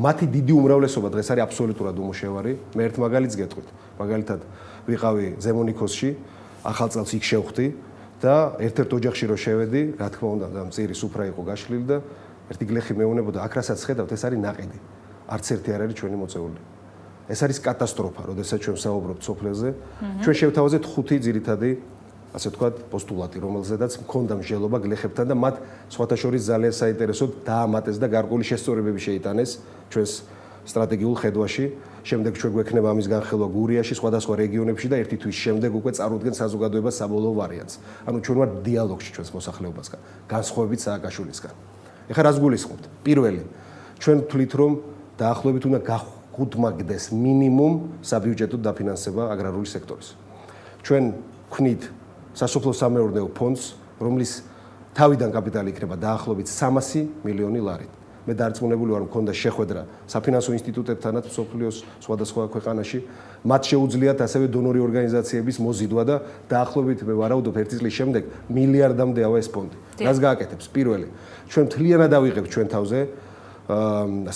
S4: მათი დიდი უმრავლესობა დღეს არის აბსოლუტურად უმუშევარი. მე ერთ მაგალითს გეტყვით. მაგალითად, ვიყავი ზემონიქოსში, ახალ წელს იქ შევხვდი და ერთ-ერთ ოჯახში რო შევედი, რა თქმა უნდა, და მწირი სუფრა იყო გაშლილი და ერთი გლეხი მეუნებოდა, აქ რასაც ხედავთ, ეს არის ნაყიდი. არც ერთი არ არის ჩვენი მოწეული. ეს არის კატასტროფა, როდესაც ჩვენ საუბრობთ სოფლებზე. ჩვენ შევთავაზეთ 5 ძირითადი, ასე ვთქვათ, პოსტულატი, რომელზედაც მქონდა მსჯელობა გლეხებთან და მათ სხვათა შორის ძალიან საინტერესოდ დაამატეს და გარკვეული შესწორებები შეიტანეს ჩვენს სტრატეგიულ ხედვაში. შემდეგ ჩვენ გვექნება ამის განხილვა გურიაში, სხვადასხვა რეგიონებში და ერთი თვის შემდეგ უკვე წარუდგენ საზოგადოებას საბოლოო ვარიანტს. ანუ ჩვენ ვართ დიალოგში ჩვენს მოსახლეობასთან, განსხვავებით სააკაშვილისგან. ეხლა რას გულისხმობთ? პირველი, ჩვენ ვთვლით, რომ დაახლოებით უნდა გახუდმაგდეს მინიმუმ საბიუჯეტო დაფინანსება აგრარული სექტორის. ჩვენ ვქნით სასოფლო-სამეურნეო ფონდს, რომლის თავიდან კაპიტალი იქნება დაახლოებით 300 მილიონი ლარი. მე დარწმუნებული ვარ, მქონდა შეხვედრა საფინანსო ინსტიტუტებთანაც მსოფლიოს სხვადასხვა ქვეყანაში. მათ შეუძლიათ ასევე დონორი ორგანიზაციების მოზიდვა და დაახლოებით მე ვარაუდობ 1 წლის შემდეგ მილიარდამდე ავა ეს ფონდი. რას გააკეთებს? პირველი, ჩვენ მთლიანად ავიღებთ ჩვენ თავზე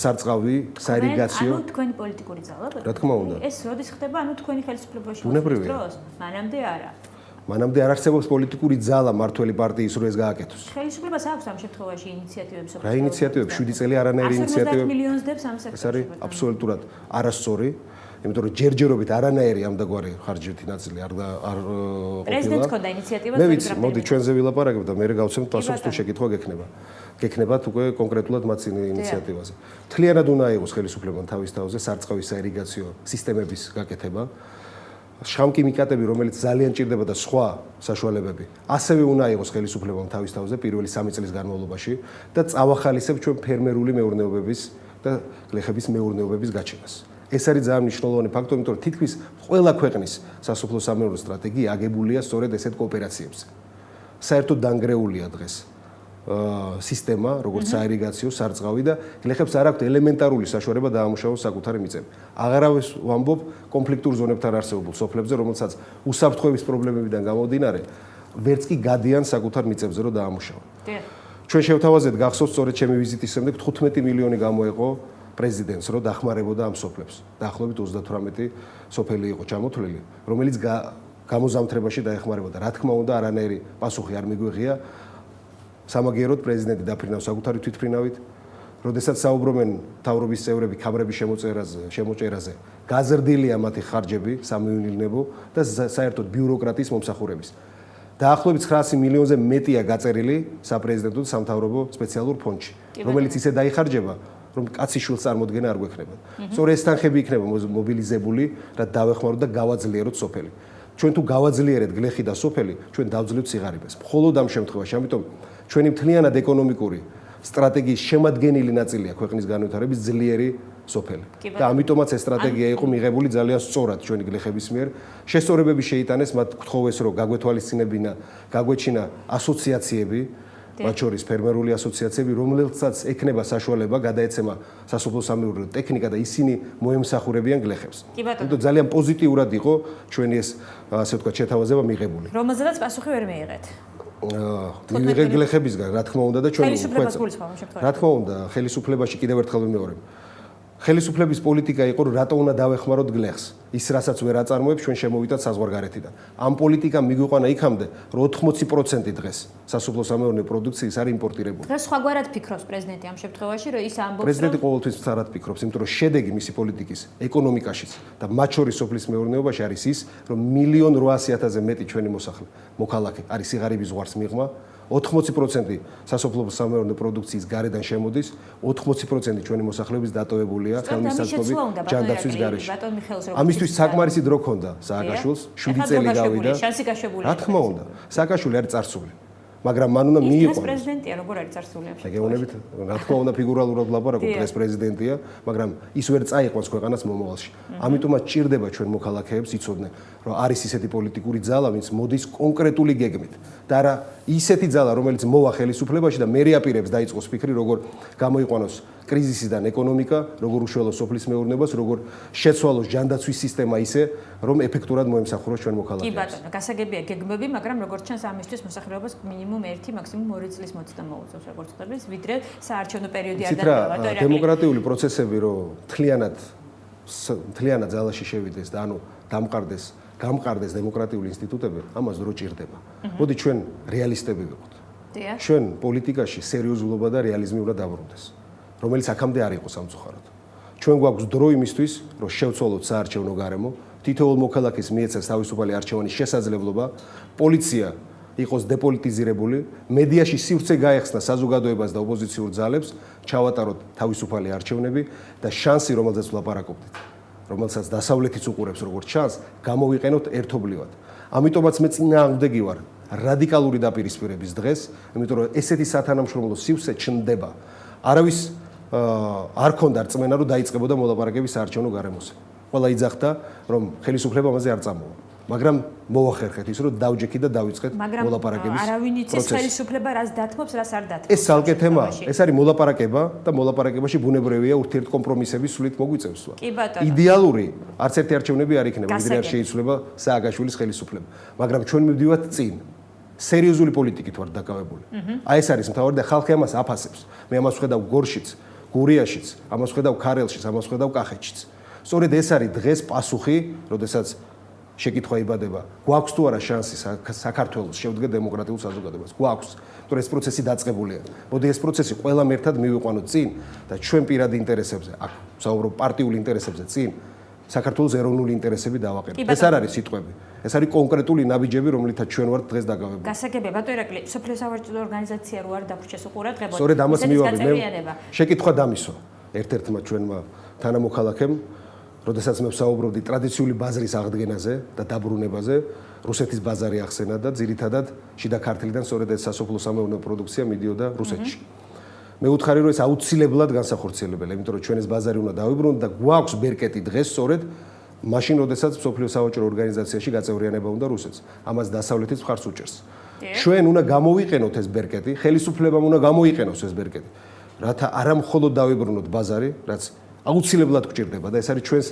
S4: სარწყავი, საირიგაციო.
S3: ანუ თქვენი პოლიტიკური ძალა?
S4: რა თქმა უნდა.
S3: ეს როდის ხდება? ანუ თქვენი ხელისუფლებაში
S4: ბუნებრივია.
S3: დროს? მანამდე არა.
S4: მანამდე არ არსებობს პოლიტიკური ძალა მმართველი პარტიის რო ეს გააკეთოს.
S3: ხელისუფლებას აქვს ამ შემთხვევაში ინიციატივები სოფლის.
S4: რა ინიციატივები? 7 წელი არანაირი ინიციატივები.
S3: 150 მილიონს დებს ამ სექტორში.
S4: ეს არის აბსოლუტურად არასწორი, იმიტომ რომ ჯერჯერობით არანაირი ამდაგვარი ხარჯეთი ნაწილი არ ყოფილა.
S3: პრეზიდენტს ქონდა ინიციატივა.
S4: მე ვიცი, მოდი ჩვენზე ვილაპარაკებ და მე გავცემთ პასუხს თუ შეკითხვა გექნება. გექნებათ უკვე კონკრეტულად მათ ინიციატივაზე. მთლიანად უნდა აიღოს ხელისუფლებამ თავის თავზე სარწყავის საირიგაციო სისტემების გაკეთება. შხამკიმიკატები, რომელიც ძალიან ჭირდება და სხვა საშუალებები, ასევე უნდა აიღოს ხელისუფლებამ თავის თავზე პირველი 3 წლის განმავლობაში და წავახალისებ ჩვენ ფერმერული მეურნეობების და გლეხების მეურნეობების გაჩენას. ეს არის ძალიან მნიშვნელოვანი ფაქტორი, იმიტომ რომ თითქმის ყველა ქვეყნის სასოფლო-სამეურნეო სტრატეგია აგებულია სწორედ ესეთ კოოპერაციებზე. საერთოდ დანგრეულია დღეს სისტემა, როგორც საირიგაციო, სარწყავი და გლეხებს არ აქვთ ელემენტარული საშუალება დაამუშავოს საკუთარი მიწები. აღარავის ვამბობ კონფლიქტურ ზონებთან არსებულ სოფლებზე, რომელსაც უსაფრთხოების პრობლემებიდან გამომდინარე, ვერც კი გადიან საკუთარ მიწებზე რომ დაამუშავონ. ჩვენ შევთავაზეთ გახსოვთ სწორედ ჩემი ვიზიტის შემდეგ 15 მილიონი გამოეყო პრეზიდენტს რომ დახმარებოდა ამ სოფლებს. დაახლოებით 38 სოფელი იყო ჩამოთვლილი, რომელიც გამოზამთრებაში დაეხმარებოდა. რა თქმა უნდა, არანაირი პასუხი არ მიგვიღია. სამაგიეროდ პრეზიდენტი დაფრინავს საკუთარი თვითფრინავით. როდესაც საუბრობენ მთავრობის წევრები ქამრების შემოჭერაზე, გაზრდილია მათი ხარჯები სამივნილნებო და საერთოდ ბიუროკრატიის მომსახურების. დაახლოებით 900 მილიონზე მეტია გაწერილი საპრეზიდენტო და სამთავრობო სპეციალურ ფონდში, რომელიც ისე დაიხარჯება, რომ კაცი შვილს წარმოდგენა არ გვექნება. სწორედ ეს თანხები იქნება მობილიზებული, რა დავეხმაროთ და გავაძლიეროთ სოფელი. ჩვენ თუ გავაძლიერეთ გლეხი და სოფელი, ჩვენ დავძლევთ სიღარიბეს. მხოლოდ ამ შემთხვევაში, ამიტომ ჩვენი მთლიანად ეკონომიკური სტრატეგიის შემადგენელი ნაწილია ქვეყნის განვითარების ძლიერი სოფელი. და ამიტომაც ეს სტრატეგია იყო მიღებული ძალიან სწორად ჩვენი გლეხების მიერ. შესწორებები შეიტანეს, მათ გთხოვეს, რომ გაგვეთვალისწინებინა, გაგვეჩინა ასოციაციები, მათ შორის ფერმერული ასოციაციები, რომელსაც ექნება საშუალება გადაეცემა სასოფლო-სამეურნეო ტექნიკა და ისინი მოემსახურებიან გლეხებს. ამიტომ ძალიან პოზიტიურად იყო ჩვენი ეს ასე ვთქვათ შეთავაზება მიღებული.
S3: რომელზედაც პასუხი ვერ მიიღეთ.
S4: მიიღეთ გლეხებისგან, რა თქმა უნდა და ჩვენ
S3: ხელისუფლებას გულისხმობ ამ შემთხვევაში.
S4: რა თქმა უნდა, ხელისუფლებაში კიდევ ერთხელ ვიმეორებ. ხელისუფლების პოლიტიკა იყო, რომ რატო უნდა დავეხმაროთ გლეხს. ის რასაც ვერ აწარმოებს, ჩვენ შემოვიდათ საზღვარგარეთიდან. ამ პოლიტიკამ მიგვიყვანა იქამდე, რომ 80% დღეს სასოფლო-სამეურნეო პროდუქციის არის იმპორტირებული.
S3: დღეს სხვაგვარად ფიქრობს პრეზიდენტი ამ შემთხვევაში, რომ ის ამბობს,
S4: პრეზიდენტი ყოველთვის სწრაფად ფიქრობს, იმიტომ რომ შედეგი მისი პოლიტიკის ეკონომიკაშიც და მათ შორის სოფლის მეურნეობაში არის ის, რომ 1.8 მილიონზე მეტი ჩვენი მოსახლე, მოქალაქე არის სიღარიბის ზღვარს მიღმა. 80% სასოფლო-სამეურნეო პროდუქციის გარედან შემოდის, 80% ჩვენი მოსახლეობის დატოვებულია ხელმისაწვდომი ჯანდაცვის გარეშე. ამისთვის საკმარისი დრო ქონდა სააკაშვილს, 7 წელი გავიდა. რა თქმა უნდა, სააკაშვილი არის წარსული. მაგრამ მან უნდა მიიღოს.
S3: ეს პრეზიდენტია, როგორ არის წარსული ამ შემთხვევაში?
S4: გეუბნებით, რა თქმა უნდა ფიგურალურად ვლაპარაკობ, დღეს პრეზიდენტია, მაგრამ ის ვერ წაიყვანს ქვეყანას მომავალში. ამიტომაც ჭირდება ჩვენ მოქალაქეებს იცოდნენ, რომ არის ისეთი პოლიტიკური ძალა, ვინც მოდის კონკრეტული გეგმით და არა ისეთი ძალა, რომელიც მოვა ხელისუფლებაში და მერე აპირებს დაიწყოს ფიქრი, როგორ გამოიყვანოს კრიზისიდან ეკონომიკა, როგორ უშველოს სოფლის მეურნეობას, როგორ შეცვალოს ჯანდაცვის სისტემა ისე, რომ ეფექტურად მოემსახუროს ჩვენ მოქალაქეებს.
S3: კი ბატონო, გასაგებია გეგმები, მაგრამ როგორც ჩანს ამისთვის მოსახლეობას მინიმუმ 1, მაქსიმუმ 2 წლის მოწდა მოუწევს, როგორც ხდება, ვიდრე საარჩევნო პერიოდი არ დადება.
S4: დემოკრატიული პროცესები, რომ მთლიანად ძალაში შევიდეს და ანუ გამყარდეს დემოკრატიული ინსტიტუტები, ამას დრო ჭირდება. მოდი ჩვენ რეალისტები ვიყოთ. ჩვენ პოლიტიკაში სერიოზულობა და რეალიზმი უნდა დავრუნდეს, რომელიც აქამდე არ იყო სამწუხაროდ. ჩვენ გვაქვს დრო იმისთვის, რომ შევცვალოთ საარჩევნო გარემო, თითოეულ მოქალაქეს მიეცეს თავისუფალი არჩევანის შესაძლებლობა, პოლიცია იყოს დეპოლიტიზირებული, მედიაში სივრცე გაეხსნა საზოგადოებას და ოპოზიციურ ძალებს, ჩავატაროთ თავისუფალი არჩევნები და შანსი, რომელზეც ვლაპარაკობდით, რომელსაც დასავლეთიც უყურებს როგორც ჩანს, გამოვიყენოთ ერთობლივად. ამიტომაც მე წინააღმდეგი ვარ რადიკალური დაპირისპირების დღეს, იმიტომ რომ ესეთი სათანამშრომლო სივრცე ჩნდება. არავის არ ქონდა რწმენა, რომ დაიწყებოდა მოლაპარაკების საარჩევნო გარემოზე. ყველა იძახდა, რომ ხელისუფლება ამაზე არ წამოვა. მაგრამ მოახერხეთ ის, რომ დავჯექით და დავიწყეთ მოლაპარაკების პროცესი.
S3: არავინ იცის ხელისუფლება რას დათმობს, რას არ დათმობს.
S4: ეს ცალკე თემაა. ეს არის მოლაპარაკება და მოლაპარაკებაში ბუნებრივია ურთიერთკომპრომისების სულით მოგვიწევს.
S3: კი ბატონო.
S4: იდეალური არც ერთი არჩევნები არ იქნება, ვიდრე არ შეიცვლება სააკაშვილის ხელისუფლება. მაგრამ ჩვენ მივდივართ წინ. სერიოზული პოლიტიკით ვართ დაკავებული. აი ეს არის მთავარი და ხალხი ამას აფასებს. მე ამას ვხედავ გორშიც, გურიაშიც, ამას ვხედავ ქარელშიც, ამას ვხედავ კახეთშიც. სწორედ ეს არის დღეს პასუხი, როდესაც შეკითხვა იბადება, გვაქვს თუ არა შანსი საქართველოს შევდგეთ დემოკრატიულ საზოგადოებას? გვაქვს. თორე ეს პროცესი დაწყებულია. მოდი ეს პროცესი ყველამ ერთად მივიყვანოთ წინ და ჩვენ პირადი ინტერესებზე, აქ ვსაუბრობ პარტიულ ინტერესებზე წინ, საქართველოს ეროვნული ინტერესები დავაყენოთ. ეს არ არის სიტყვები. ეს არის კონკრეტული ნაბიჯები, რომლითაც ჩვენ ვართ დღეს დაკავებული.
S3: გასაგებია, ბატონო ირაკლი, სოფლიო სავაჭრო ორგანიზაცია რო არ დაგვჭეს უყურადღებოდ.
S4: სწორედ ამას მივაბი მე. შეკითხვა დამისვა ერთ-ერთმა ჩვენმა თანამოქალაქემ, როდესაც მე ვსაუბრობდი ტრადიციული ბაზრის აღდგენაზე და დაბრუნებაზე, რუსეთის ბაზარი ახსენა და ძირითადად შიდა ქართლიდან სწორედ ეს სასოფლო სამეურნეო პროდუქცია მიდიოდა რუსეთში. მე ვუთხარი, რომ ეს აუცილებლად განსახორციელებელია, იმიტომ რომ ჩვენ ეს ბაზარი უნდა დავიბრუნოთ და გვაქვს ბერკეტი დღეს სწორედ მაშინ, როდესაც სოფლიო სავაჭრო ორგანიზაციაში გაწევრიანება უნდა რუსეთს. ამას დასავლეთის მხარს უჭერს. ჩვენ უნდა გამოვიყენოთ ეს ბერკეტი, ხელისუფლებამ უნდა გამოიყენოს ეს ბერკეტი, რათა არა მხოლოდ დავიბრუნოთ ბაზარი, რაც აუცილებლად გვჭირდება და ეს არის ჩვენს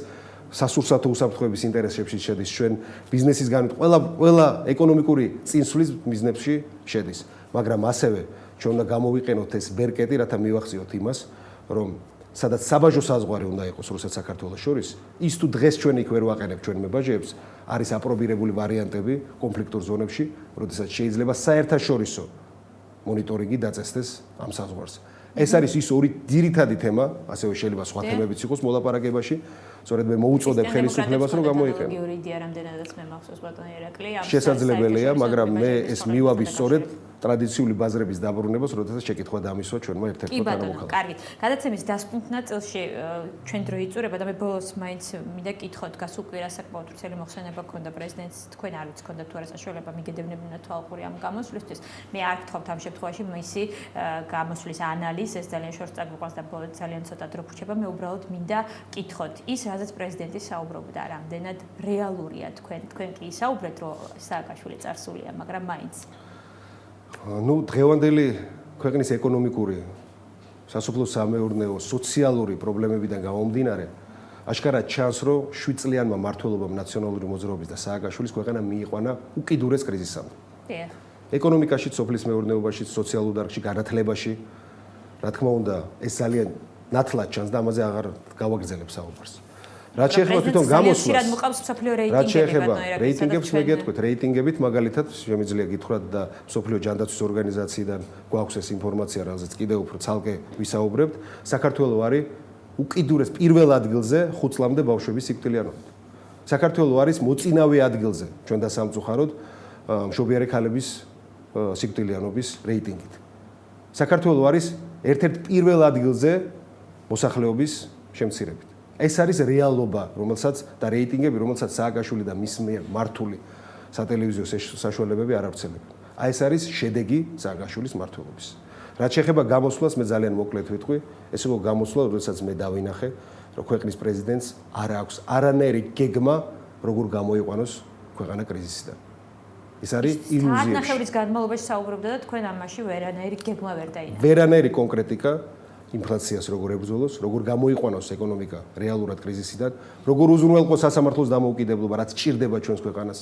S4: სასურსათო უსაფრთხოების ინტერესებში შედის, ჩვენ ბიზნესის განვითარება, ყველა ეკონომიკური წინსვლის მიზნებში შედის, მაგრამ ასევე ჩვენ უნდა გამოვიყენოთ ეს ბერკეტი, რათა მივახციოთ იმას, რომ სადაც საბაჟო საზღვარი უნდა იყოს რუსეთ-საქართველოს შორის, ის თუ დღეს ჩვენ იქ ვერ ვაყენებთ ჩვენ მებაჟეებს, არის აპრობირებული ვარიანტები კონფლიქტურ ზონებში, როდესაც შეიძლება საერთაშორისო მონიტორინგი დაწესდეს ამ საზღვარს. ეს არის ის ორი ძირითადი თემა, ასევე შეიძლება სხვა თემებიც იყოს მოლაპარაკებაში. სწორედ მე მოუწოდებ ხელისუფლებას, რომ გამოიყენო.
S3: გიორგი იდეა რამდენადაც მე მახსოვს ბატონო ირაკლი.
S4: შესაძლებელია, მაგრამ მე ეს მივაბი სწორედ ტრადიციული ბაზრების დაბრუნებას, როდესაც შეკითხვა დამისვა ჩვენმა ერთ-ერთმა თანამოქალაქემ.
S3: კარგი. გადაცემის დასკვნით ნაწილში ჩვენ დრო იწურება და მე ბოლოს მაინც მინდა კითხოთ, გასულ კვირას საკმაოდ ვრცელი მოხსენება ქონდა პრეზიდენტს, თქვენ არ ვიცით ქონდა თუ არა საშუალება მიგედებნებინა თვალყური ამ გამოსვლისთვის. მე არ ვთხოვთ ამ შემთხვევაში მისი გამოსვლის ანალიზს, ეს ძალიან შორს წაგვიყვანს და ძალიან ცოტა დრო გრჩება. მე უბრალოდ მინდა კითხოთ, ის რაზეც პრეზიდენტი საუბრობდა, რამდენად რეალურია თქვენ კი საუბრეთ, რომ სააკაშვილი წარსულია, მაგრამ მაინც
S4: ну დღევანდელი ქვეყნის ეკონომიკური, სასოფლო სამეურნეო, სოციალური პრობლემებიდან გამომდინარე, აშკარად ჩანს, რომ 7 წლიანმა მმართველობამ ნაციონალური მოძრაობის და სააკაშვილის ქვეყანა მიიყვანა უკიდურეს კრიზისამდე. ეკონომიკაში, სოფლის მეურნეობაში, სოციალურ დარგში, განათლებაში, რა თქმა უნდა, ეს ძალიან ნათლად ჩანს და ამაზე აღარ გავაგრძელებ საუბარს. რაც შეეხება თვითონ გამოსვლას, რაც შეეხება რეიტინგებს, მე გეტყვით, რეიტინგებით მაგალითად შემიძლია გითხრათ და სოფლიო ჯანდაცვის ორგანიზაციიდან გვაქვს ეს ინფორმაცია, რაზეც კიდევ უფრო ცალკე ვისაუბრებთ, საქართველო არის უკიდურეს პირველ ადგილზე 5 წლამდე ბავშვების სიკვდილიანობით. საქართველო არის მოწინავე ადგილზე ჩვენ და სამწუხაროდ მშობიარე ქალების სიკვდილიანობის რეიტინგით. საქართველო არის ერთ-ერთ პირველ ადგილზე მოსახლეობის შემცირებით. ეს არის რეალობა, რომელსაც და რეიტინგები, რომელსაც სააკაშვილი და მის მიერ მართული სატელევიზიო საშუალებები არ ავრცელებენ. აი ეს არის შედეგი სააკაშვილის მმართველობის. რაც შეეხება გამოსვლას, მე ძალიან მოკლედ ვიტყვი, ეს იყო გამოსვლა, როდესაც მე დავინახე, რომ ქვეყნის პრეზიდენტს არ აქვს არანაირი გეგმა, როგორ გამოიყვანოს ქვეყანა კრიზისიდან. ეს არის ილუზია.
S3: საათნახევრის განმავლობაში საუბრობდა და თქვენ ამაში ვერანაირი გეგმა ვერ დაინახეთ.
S4: ვერანაირი კონკრეტიკა ინფლაციას როგორ ებრძოლოს, როგორ გამოიყვანოს ეკონომიკა რეალურად კრიზისიდან, როგორ უზრუნველყოს სასამართლოს დამოუკიდებლობა, რაც ჭირდება ჩვენს ქვეყანას.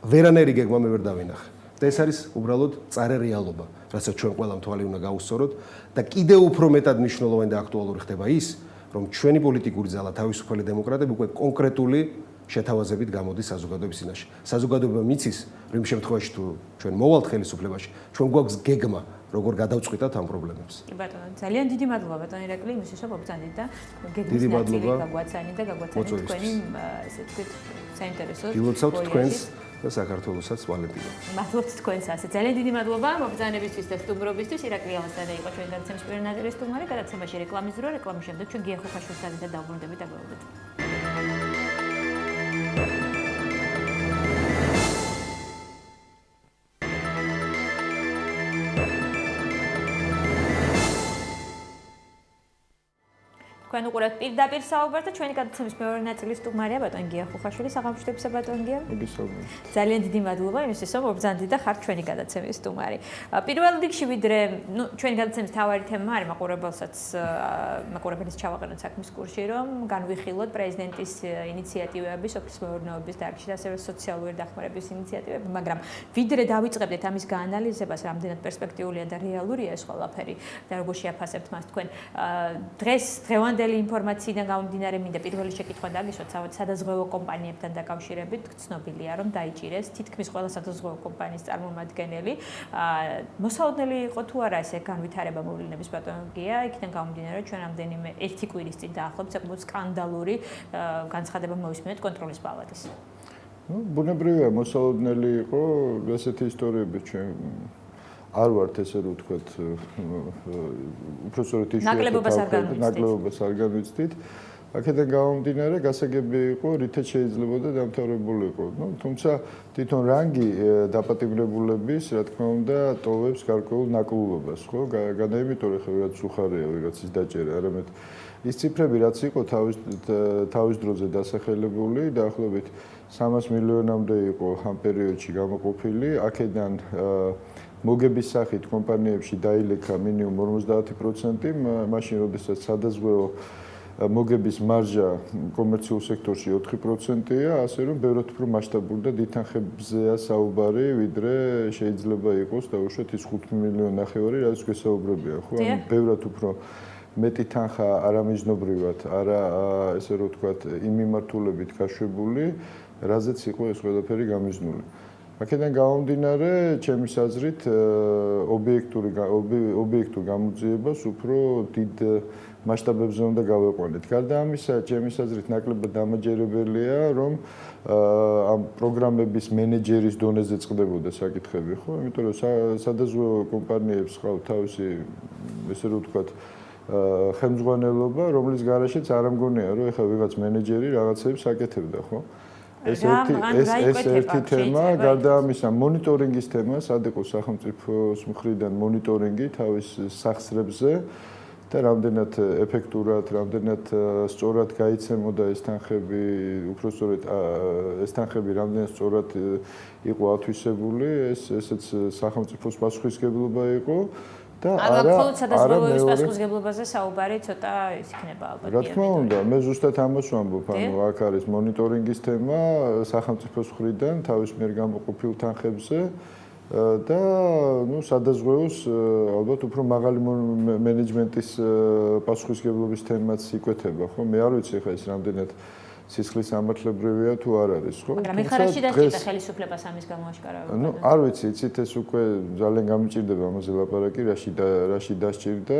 S4: ვერანაირი გეგმა მე ვერ დავინახე. და ეს არის უბრალოდ წარე რეალობა, რასაც ჩვენ ყველამ თვალი უნდა გავუსწოროთ და კიდევ უფრო მეტად მნიშვნელოვანი და აქტუალური ხდება ის, რომ ჩვენი პოლიტიკური ძალა, თავისუფალი დემოკრატები უკვე კონკრეტული შეთავაზებით გამოდის საზოგადოების წინაშე. საზოგადოება მიცის, რომ იმ შემთხვევაში თუ ჩვენ მოვალთ ხელისუფლებაში, ჩვენ გვაქვს გეგმა, როგორ გადავწყვიტათ ამ პრობლემებს.
S3: კი ბატონო, ძალიან დიდი მადლობა ბატონო ირაკლი, იმისთვის რომ მოგწანდით და გეგმის ნაწილი გაგვაცანით და გაგვაცანით თქვენი, ესე ვთქვით, საინტერესო.
S4: გილოცავთ თქვენს და საქართველოსაც ვალენტინო.
S3: მადლობთ თქვენს ასე. ძალიან დიდი მადლობა მოგზაურობისთვის და სტუმრობისთვის. ირაკლი ალასტანა იყო ჩვენი გადაცემის პირველი ნაწილის სტუმარი. გადაცემაში რეკლამის დრო, რეკლამის შემდეგ ჩვენ გია ხუხაშვილთან და დავბრუნდებით და გველოდებით. თქვენ უყურებთ პირდაპირ საუბარს და ჩვენი გადაცემის მეორე ნაწილის სტუმარია ბატონ გია ხუხაშვილი, საღამოშტებისა ბატონ გია. ძალიან დიდი მადლობა იმისთვის, რომ მობრძანდი და ხართ ჩვენი გადაცემის სტუმარი. პირველ რიგში ვიდრე, ჩვენი გადაცემის მთავარი თემა არის მაყურებელს ჩავაყენოთ საქმის კურსში, რომ განვიხილოთ პრეზიდენტის ინიციატივები, სოფლის მეურნეობის დარგში და ასევე სოციალური დახმარების ინიციატივები, მაგრამ ვიდრე დავიწყებდეთ ამის გაანალიზებას, რამდენად პერსპექტიულია და რეალურია ეს ყველაფერი და როგორ შეაფასებთ მას თქვენ. დღევანდელი ინფორმაციიდან გამომდინარე მინდა პირველი შეკითხვა დაგისვათ სადაზღვევო კომპანიებთან დაკავშირებით. ცნობილია, რომ დაიჭირეს თითქმის ყველა სადაზღვევო კომპანიის წარმომადგენელი. მოსაოდნელი იყო თუ არა ესე განვითარება მოვლენების ბატონ გია, იქიდან გამომდინარე, რომ ჩვენ რამდენიმე ერთი კვირის წინ დაახლოებით საკმაოდ სკანდალური განცხადება მოვისმენთ კონტროლის პალატის.
S5: ბუნებრივია მოსაოდნელი იყო ესეთი ისტორიები ჩვენ არ ვართ ესე რომ ვთქვათ უბრალოდ ნაკლებობას არ განვიცდით. აქედან გამომდინარე გასაგები იყო რითაც შეიძლება დამთავრებულიყო. თუმცა თვითონ რანგი დაპატიმრებულების, რა თქმა უნდა, ტოვებს გარკვეულ ნაკლებობას, ხო? განაიმიტო რა ვიღაც უხარია ვიღაცის დაჭერა, არამედ ის ციფრები რაც იყო თავის დროზე დასახელებული, დაახლოებით 300 მილიონამდე იყო ამ პერიოდში გამოყოფილი. აქედან მოგების სახით კომპანიებში დაილექა მინიმუმ 50%, მაშინ როდესაც სადაზღვევო მოგების მარჟა კომერციულ სექტორში 4%-ია, ასე რომ ბევრად უფრო მასშტაბური და დიდ თანხებზეა საუბარი, ვიდრე შეიძლება იყოს დაუშვათ ის 5 მილიონი ნახევარი, რაც გვესაუბრებია, ხო? ანუ ბევრად უფრო მეტი თანხა არამიზნობრივად, არა ესე რომ ვთქვათ, იმ მიმართულებით გაშვებული, რაზეც იყო ეს ყველაფერი გამიზნული. აქედან გამომდინარე, ჩემის აზრით, ობიექტურ გამოძიებას უფრო დიდ მასშტაბებზე უნდა გავეყვანეთ. გარდა ამისა, ჩემის აზრით, ნაკლებად დამაჯერებელია, რომ ამ პროგრამების მენეჯერის დონეზე წყდებოდა საკითხები, ხო? იმიტომ რომ სადაზღვევო კომპანიებს ყავთ თავისი, ესე რომ ვთქვათ, ხელმძღვანელობა, რომლის გარშეც არ ამგონია, რომ ეხლა ვიღაც მენეჯერი რაღაცებს აკეთებდა, ხო? ეს ერთი თემა, გარდა ამისა, მონიტორინგის თემა, სად იყო სახელმწიფოს მხრიდან მონიტორინგი თავის სახსრებზე და რამდენად ეფექტურად, რამდენად სწორად გაიცემოდა ეს თანხები, უпростоრეთ ეს თანხები რამდენად სწორად იყო ათვისებული, ესეც სახელმწიფოს პასუხისმგებლობა იყო.
S3: არა სადაზღვევოების პასუხისმგებლობაზე საუბარი ცოტა ის იქნება ალბათ.
S5: რა თქმა უნდა, მე ზუსტად ამას ვამბობ, ანუ აქ არის მონიტორინგის თემა სახელმწიფოს მხრიდან თავის მიერ გამოყოფილ თანხებზე და სადაზღვევოს ალბათ უფრო მაღალი მენეჯმენტის პასუხისმგებლობის თემაც იკვეთება, ხო? მე არ ვიცი ხა ეს რამდენად სისხლის სამართლებრივია თუ არ არის, ხო?
S3: მაგრამ ეხლა რაში დასჭირდა ხელისუფლებას ამის გამოაშკარავება?
S5: არ ვიცი, იცით ეს უკვე ძალიან გამიჭირდება ამაზე ლაპარაკი, რაში დასჭირდა,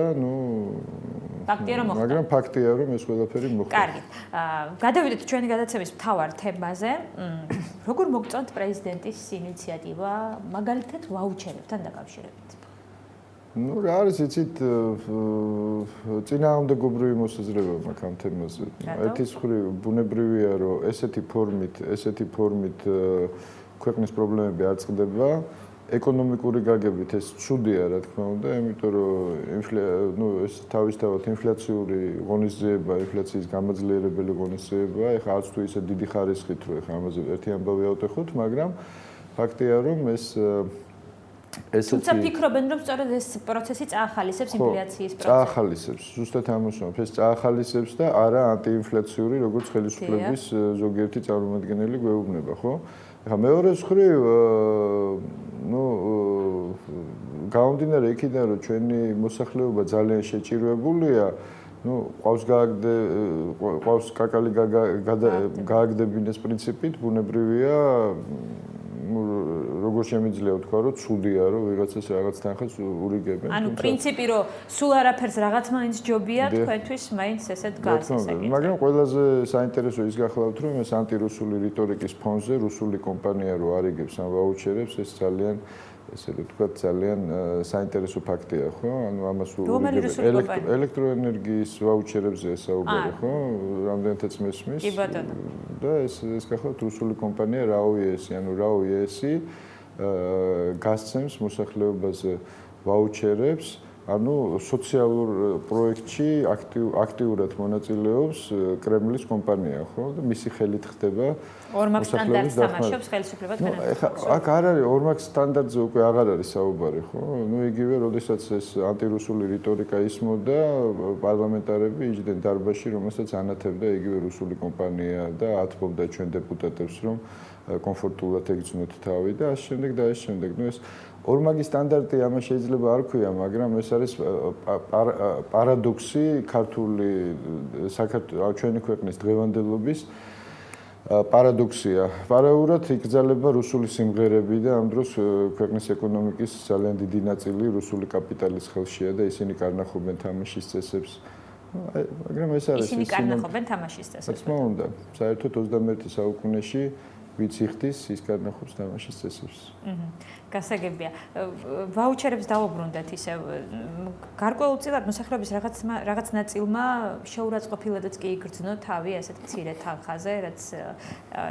S3: ფაქტია რომ მოხდა.
S5: მაგრამ ფაქტია რომ ეს ყველაფერი მოხდა.
S3: კარგი. გადავიდეთ ჩვენი გადაცემის მთავარ თემაზე. როგორ მოგწონთ პრეზიდენტის ინიციატივა, მაგალითად ვაუჩერებთან დაკავშირებით?
S5: რა არის იცით წინააღმდეგობრივი მოსაზრება მაქვს ამ თემაზე. ერთის მხრივ ბუნებრივია რომ ესეთი ფორმით ქვეყნის პრობლემები არ წყდება. ეკონომიკური გაგებით ეს ცუდია, რა თქმა უნდა, იმიტომ რომ ეს თავისთავად ინფლაციური ღონისძიება, ინფლაციის გამაძლიერებელი ღონისძიება, ეხლა არც თუ ისე დიდი ხარისხით რო ეხლა ამაზე ერთი ამბავი ავტეხოთ, მაგრამ ფაქტია რომ
S3: თუმცა ფიქრობენ რომ სწორედ ეს პროცესი წაახალისებს ინფლაციის პროცესს.
S5: წაახალისებს, ზუსტად ამას ვამბობ, ეს წაახალისებს და არა ანტიინფლაციური, როგორც ხელისუფლების ზოგიერთი წარმომადგენელი გვეუბნება, ხო? ეხლა მეორეს მხრივ, გამომდინარე იქიდან რომ ჩვენი მოსახლეობა ძალიან შეჭირვებულია, ყავს კაკალი გააგდებინეს პრინციპით, ბუნებრივია როგორ შემიძლია ვთქვა, რომ ცუდია, რომ ვიღაცას რაღაც თანხას ურიგებენ.
S3: ანუ პრინციპი, რომ სულ არაფერს რაღაც მაინც ჯობია, თქვენთვის მაინც ესეთ გასაგებია.
S5: მაგრამ ყველაზე საინტერესო ის გახლავთ, რომ ეს ანტირუსული რიტორიკის ფონზე რუსული კომპანია რო არიგებს ამ ვაუჩერებს, ეს ძალიან ესე ვთქვათ, ძალიან საინტერესო ფაქტია, ხო? ანუ ამას ურიგებენ ელექტროენერგიის ვაუჩერებზეა საუბარი, ხო? რამდენადაც მესმის.
S3: კი ბატონო.
S5: და ეს გახლავთ რუსული კომპანია RAO-ესი, ანუ RAO-ესი გასცემს მოსახლეობაზე ვაუჩერებს ანუ სოციალურ პროექტში აქტიურად მონაწილეობს კრემლის კომპანია, ხო? და მისი ხელით ხდება
S3: ორმაგ სტანდარტს თამაშობს ხელისუფლება თქვენთან.
S5: აქ არ არის ორმაგ სტანდარტზე უკვე აღარ არის საუბარი, ხო? იგივე, როდესაც ეს ანტირუსული რიტორიკა ისმოდა, პარლამენტარები იჯდნენ დარბაზში, რომელსაც ანათებდა იგივე რუსული კომპანია და ათბობდა ჩვენ დეპუტატებს, რომ კომფორტულად ეგრძნოთ თავი და ასე შემდეგ და ასე შემდეგ. ეს ორმაგი სტანდარტი ამას შეიძლება არ ქვია, მაგრამ ეს არის პარადოქსი ქართული ჩვენი ქვეყნის დღევანდელობის პარადოქსია. პარალელურად იკრძალება რუსული სიმღერები და ამ დროს ქვეყნის ეკონომიკის ძალიან დიდი ნაწილი რუსული კაპიტალის ხელშია და ისინი კარნახობენ თამაშის წესებს. მაგრამ ეს არის
S3: ისინი კარნახობენ თამაშის წესებს.
S5: თქმა უნდა, საერთოდ 21 საუკუნეში ვიც იხდის, ის კარნახობს თამაშის წესებს.
S3: გასაგებია. ვაუჩერებს დავუბრუნდეთ ისევ. გარკვეულწილად მოსახლეობის რაღაც ნაწილმა შეურაცხყოფილადაც კი იგრძნო თავი ასეთ მცირე თანხაზე, რაც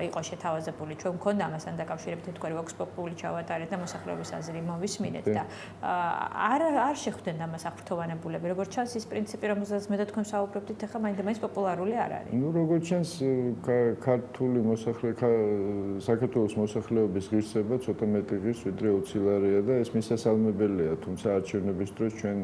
S3: იყო შეთავაზებული. ჩვენ მქონდა ამასთან დაკავშირებით თქვენი Vox Populi ჩავატარეთ და მოსახლეობის აზრი მოვისმინეთ და არ შეხვდენ ამას აღფრთოვანებულები. როგორც ჩანს, ის პრინციპი, რომელზეც მე და თქვენ საუბრობდით, ახლა მაინც პოპულარული არ არის. როგორც
S5: ჩანს, ქართული საქართველოს მოსახლეობის ღირსება ცოტა მეტი ღირს ვიდრე 20 ლარია და ეს მისასალმებელია, თუმცა არჩევნების დროს ჩვენ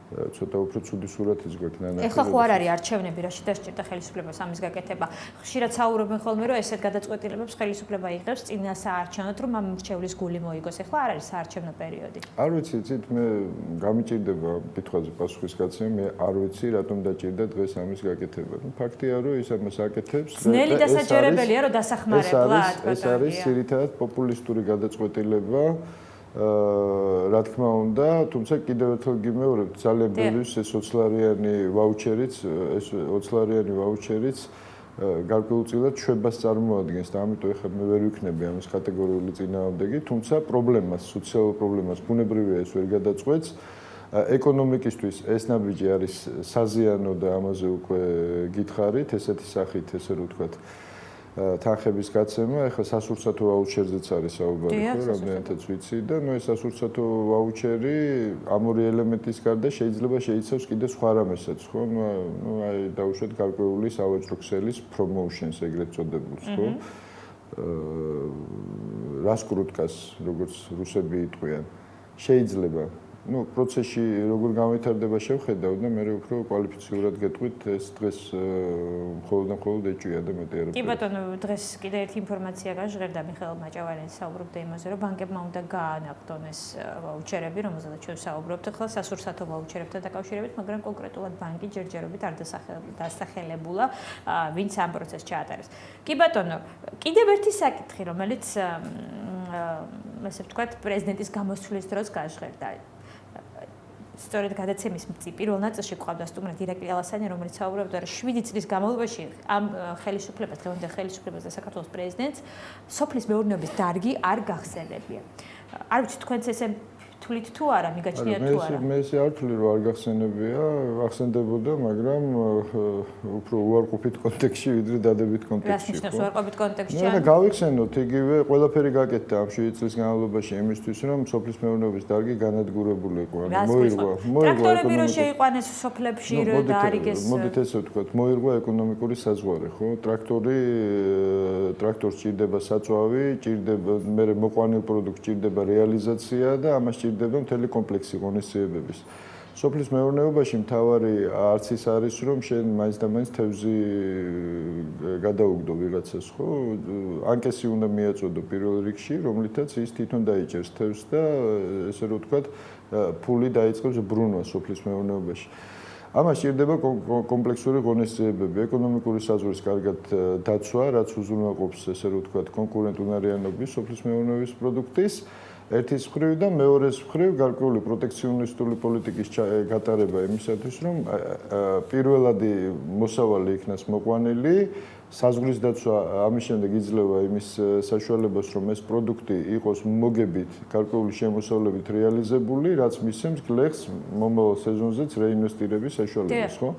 S5: ცოტა უფრო ცუდი სურათიც გვაქვს ნანახი.
S3: ეხლა ხო არ არის არჩევნები, რაში დასჭირდა ხელისუფლებას ამის გაკეთება. ხშირად საუბრობენ ხოლმე, რომ ესეთ გადაწყვეტილებებს ხელისუფლება იღებს წინა საარჩევნოდ, რომ ამ მრჩევლის გული მოიგოს. ეხლა არ არის საარჩევნო პერიოდი.
S5: არ ვიცი, იცით, მე გამიჭირდება კითხვაზე პასუხის გაცემა, მე არ ვიცი, რატომ დაჭირდა დღეს ამის გაკეთება. ფაქტია, რომ ის ამას აკეთებს.
S3: ძნელი დასაჯერებელია, რომ დასახმარებლად.
S5: ეს არის ძირითადად პოპულისტური გადაწყვეტილება. რა თქმა უნდა, თუმცა კიდევ ერთხელ გიმეორებ, ძალიან ბევრს ეს 20 ლარიანი ვაუჩერიც გარკვეულწილად შვებას წარმოადგენს და ამიტომ ეხლა მე ვერ ვიქნები ამის კატეგორიული წინააღმდეგი, თუმცა პრობლემას, სოციალურ პრობლემას ბუნებრივია ეს ვერ გადაწყვეტს. ეკონომიკისთვის ეს ნაბიჯი არის საზიანო და ამაზე უკვე გითხარით, ესეთი სახით, ესე რომ ვთქვათ, თანხების გაცემა, ეხლა სასურსათო ვაუჩერზეც არის საუბარი, ხო, რამდენადაც ვიცი და ეს სასურსათო ვაუჩერი ამ ორი ელემენტის გარდა შეიძლება შეიცავს კიდე სხვა რამესაც, ხო? აი დაუშვათ გარკვეული სავაჭრო ქსელის promotions ეგრეთ წოდებულს, ხო? რასკრუტკას, როგორც რუსები იტყვიან, შეიძლება პროცესში როგორ გამვითარდება შევხედავ და მე უფრო კვალიფიციურად გეტყვით ეს დღეს მხოლოდ ეჭვია და მეტი არაფერი.
S3: კი ბატონო, დღეს კიდე ერთი ინფორმაცია გაჟღერდა მიხეილ მაჭავარიანი საუბრობდა იმაზე, რომ ბანკებმა უნდა გაანაყდონ ეს ვაუჩერები, რომელზედაც ჩვენ საუბრობთ ახლა სასურსათო ვაუჩერებთან დაკავშირებით, მაგრამ კონკრეტულად ბანკი ჯერჯერობით არ დასახელებულა, ვინც ამ პროცესს ჩაატარებს. კი ბატონო, კიდევ ერთი საკითხი, რომელიც ასე ვთქვათ, პრეზიდენტის გამოსვლის დროს გაჟღერდა. სწორედ გადაცემის პირველ ნაწილში ყავდა სტუმრად ირაკლი ალასანი, რომელიც საუბრობდა, რომ 7 წლის განმავლობაში ამ ხელისუფლებას, დღევანდელ ხელისუფლებას და საქართველოს პრეზიდენტს სოფლის მეურნეობის დარგი არ გახსენებია. არ ვიცი თქვენც ესე თვლით თუ არა, მიგაჩნიათ თუ არა?
S5: მე ესე არ ვთვლი, რომ არ გახსენებია, ახსენდებოდა, მაგრამ უფრო უარყოფით კონტექსტში, ვიდრე დადებით კონტექსტში.
S3: რას ნიშნავს უარყოფით კონტექსტში?
S5: ახლა გავიხსენოთ იგივე ყველაფერი გაკეთდა ამ 7 წლის განმავლობაში იმისთვის, რომ სოფლის მეურნეობის დარგი განადგურებულიყო.
S3: მოირღვა. ტრაქტორები რო შეიყვანეს სოფლებში და არიგეს.
S5: მოდით ესე ვთქვათ, მოირღვა ეკონომიკური საზღვარი, ხო? ტრაქტორს ჭირდება საწვავი, ჭირდება მე მოყვანილ პროდუქტს ჭირდება რეალიზაცია და ამას ჭირდება მთელი კომპლექსი ღონისძიებების. სოფლის მეურნეობაში მთავარი არც ის არის, რომ შენ მაინც და მაინც თევზი გადაუგდო ვიღაცას, ხო? ანკესი უნდა მიაწოდო პირველ რიგში, რომლითაც ის თვითონ დაიჭერს თევზს და ესე რომ ვთქვათ, ფული დაიწყებს ბრუნვა სოფლის მეურნეობაში. ამას ჭირდება კომპლექსური ღონისძიებები, ეკონომიკური საზღვრის კარგად დაცვა, რაც უზრუნველყოფს ესე რომ ვთქვათ, კონკურენტუნარიანობის სოფლის მეურნეობის პროდუქტის ერთის მხრივ და მეორეს მხრივ გარკვეული პროტექციონისტული პოლიტიკის გატარება იმისათვის, რომ პირველადი მოსავალი იქნას მოყვანილი, საზღვრის დაცვა ამის შემდეგ იძლევა იმის საშუალებას, რომ ეს პროდუქტი იყოს მოგებით, გარკვეული შემოსავლებით რეალიზებული, რაც მისცემს გლეხს მომავალ სეზონზეც რეინვესტირების საშუალებას, ხო?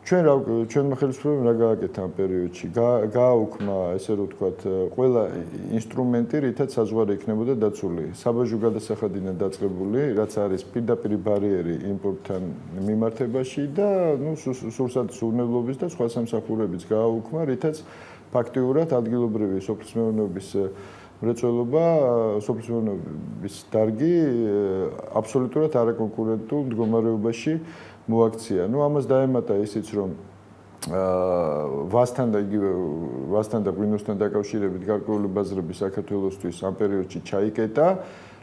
S5: ჩვენმა ხელისუფლებამ რა გააკეთა ამ პერიოდში? გააუქმა, ესე რომ ვთქვათ, ყველა ინსტრუმენტი, რითაც საზღვარი იქნებოდა დაცული. საბაჟო გადასახადიდან დაწყებული, რაც არის პირდაპირ ბარიერი იმპორტთან მიმართებაში და სურსათმოქმედების და სხვა სამსახურებიც გააუქმა, რითაც ფაქტიურად ადგილობრივი სოფლის მეურნეობის მრეწველობა, სოფლის მეურნეობის დარგი აბსოლუტურად არაკონკურენტულ მდგომარეობაში მოაქცია. ამას დაემატა ისიც, რომ ვასთან და ღვინოსთან დაკავშირებით გარკვეული ბაზრები საქართველოსთვის ამ პერიოდში ჩაიკეტა,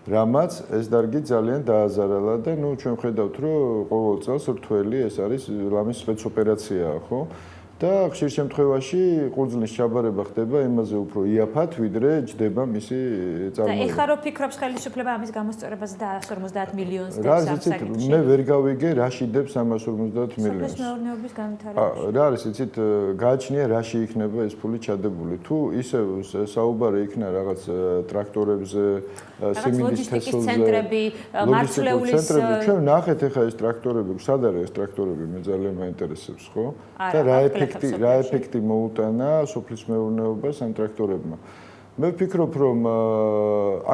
S5: რამაც ეს დარგი ძალიან დააზარალა და ჩვენ ვხედავთ, რომ ყოველ წელს რთველი ეს არის ლამის სპეცოპერაციაა, ხო? და ხშირ შემთხვევაში ყურძნის ჩაბარება ხდება იმაზე უფრო იაფად, ვიდრე ჯდება მისი წარმოება.
S3: და ეხლა რო ფიქრობს ხელისუფლება ამის გამოსწორებაზე და 150 მილიონს
S5: დებს ამ საკითხში. მე ვერ გავიგე, რაში დებს 150 მილიონს.
S3: სოფლის მეურნეობის განვითარებაში.
S5: რა არის, იცით, გააჩნია რაში იქნება ეს ფული ჩადებული. თუ ისევ საუბარი იქნა რაღაც ტრაქტორებზე, სიმინდის თესლზე,
S3: ცენტრები, მარცვლეულის
S5: ცენტრები, ჩვენ ნახეთ ეხლა ეს ტრაქტორები, სად არის ეს ტრაქტორები, მე ძალიან მაინტერესებს, ხო? და რა ეფექტი მოუტანა სოფლის მეურნეობას ამ ტრაქტორებმა. მე ვფიქრობ, რომ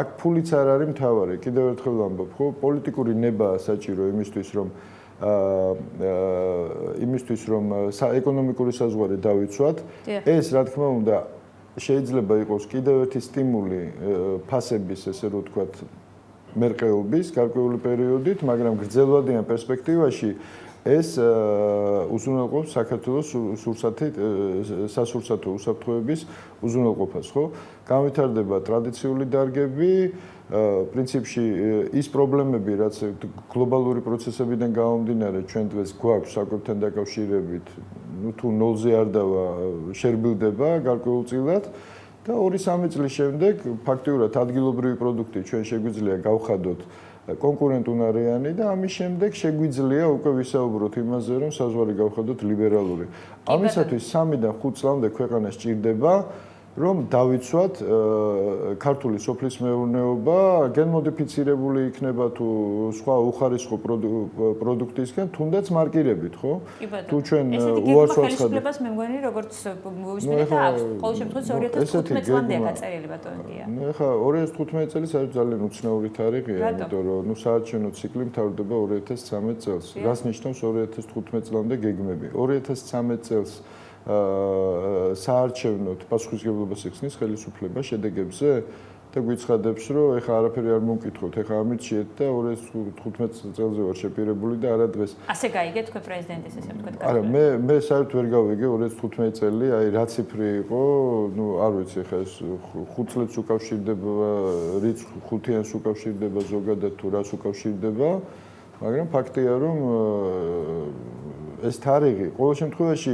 S5: აქ ფულიც არ არის მთავარი. კიდევ ერთხელ ვამბობ, ხო, პოლიტიკური ნებაა საჭირო იმისთვის, რომ ეკონომიკური საზღვარი დავიცვათ. ეს, რა თქმა უნდა, შეიძლება იყოს კიდევ ერთი სტიმული ფასების, ესე რომ ვთქვათ, მერყეობის გარკვეული პერიოდით, მაგრამ გრძელვადიან პერსპექტივაში ეს უზრუნველყოფს საქართველოს სასურსათო უსაფრთხოების უზრუნველყოფას, ხო? განვითარდება ტრადიციული დარგები, პრინციპში ის პრობლემები, რაც გლობალური პროცესებიდან გამომდინარე ჩვენ დღეს გვაქვს საკვებთან დაკავშირებით, თუ ნოლზე არ დავა, შერბილდება გარკვეულწილად და 2-3 წლის შემდეგ ფაქტიურად ადგილობრივი პროდუქტი ჩვენ შეგვიძლია გავხადოთ კონკურენტუნარიანი და ამის შემდეგ შეგვიძლია უკვე ვისაუბროთ იმაზე, რომ საზღვარი გავხადოთ ლიბერალური. ამისათვის 3-დან 5 წლამდე ქვეყანას სჭირდება, რომ დავიცვათ ქართული სოფლის მეურნეობა, გენმოდიფიცირებული იქნება თუ სხვა უხარისხო პროდუქტისგან, თუნდაც მარკირებით, ხო? თუ ჩვენ უარს ვაცხადებთ.
S3: ხელისუფლებას მე მგონი, როგორც მოვისმენთ და აქვს ყოველ შემთხვევაში 2015 წლამდეა გაწერილი ბატონია.
S5: ეხლა 2015 წელი საერთოდ ძალიან უცნაური თარიღია, იმიტომ რომ საარჩევნო ციკლი მთავრდება 2013 წელს. რას ნიშნავს 2015 წლამდე გეგმები? 2013 წელს საარჩევნოდ პასუხისმგებლობას იხსნის ხელისუფლება შედეგებზე და გვიცხადებს, რომ ეხლა არაფერი არ მომკითხოთ, ეხლა ამით შეეთ და 2015 წელზე ვარ შეპირებული და არა დღეს.
S3: ასე გაიგე თქვენ პრეზიდენტის ესე ვთქვათ.
S5: არა, მე საერთოდ ვერ გავიგე 2015 წელი, აი რა ციფრი იყო, არ ვიცი, ეხლა ეს 5 წლებს უკავშირდება, რიცხვ 5-იანს უკავშირდება ზოგადად თუ რას უკავშირდება, მაგრამ ფაქტია, რომ ეს თარიღი ყოველ შემთხვევაში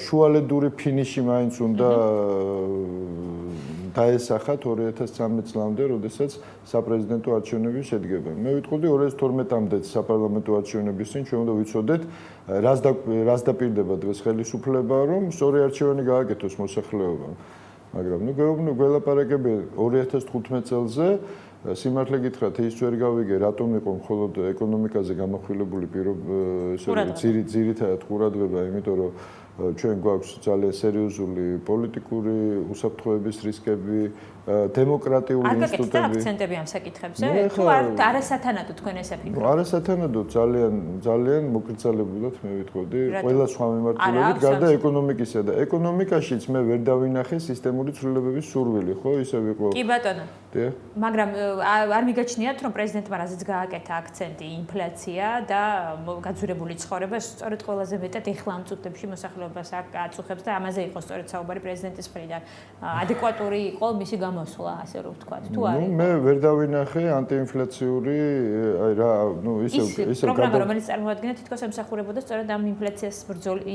S5: შუალედური ფინიში მაინც უნდა დაესახათ 2013 წლამდე, როდესაც საპრეზიდენტო არჩევნები შედგება. მე ვიტყოდი 2012-მდე საპარლამენტო არჩევნების წინ ჩვენ უნდა ვიცოდეთ, რას დაპირდება დღეს ხელისუფლება, რომ სწორი არჩევანი გააკეთოს მოსახლეობამ. მაგრამ გველაპარაკები 2015 წელზე სიმართლე გითხრათ, ის ვერ გავიგე, რატომ იყო მხოლოდ ეკონომიკაზე გამახვილებული ძირითადად ყურადღება, იმიტომ რომ ჩვენ გვაქვს ძალიან სერიოზული პოლიტიკური უსაფრთხოების რისკები, დემოკრატიული ინსტიტუტები.
S3: არ გაკეთდა აქცენტები ამ საკითხებზე? თუ არასათანადო თქვენ ესე ფიქრობთ?
S5: არასათანადო, ძალიან მოკრძალებულად მე ვიტყოდი, ყველა სხვა მიმართულებით, გარდა ეკონომიკისა და ეკონომიკაშიც მე ვერ დავინახე სისტემური ცვლილებების სურვილი, ხო, ისე ვიყო.
S3: კი ბატონო. მაგრამ არ მიგაჩნიათ, რომ პრეზიდენტმა რაზეც გააკეთა აქცენტი ინფლაცია და გაძვირებული ცხოვრება, სწორედ ყველაზე მეტად ეხლა ამ წუთებში მოსახლეობას აწუხებს და ამაზე იყო სწორედ საუბარი პრეზიდენტის მხრიდან. ადეკვატური იყო მისი მოსვლა, ასე რომ ვთქვათ, თუ არის. მე
S5: ვერ დავინახე ანტიინფლაციური, აი რა,
S3: ისე პროგრამა, რომელიც წარმოადგენდა თითქოს ემსახურებოდა სწორედ ამ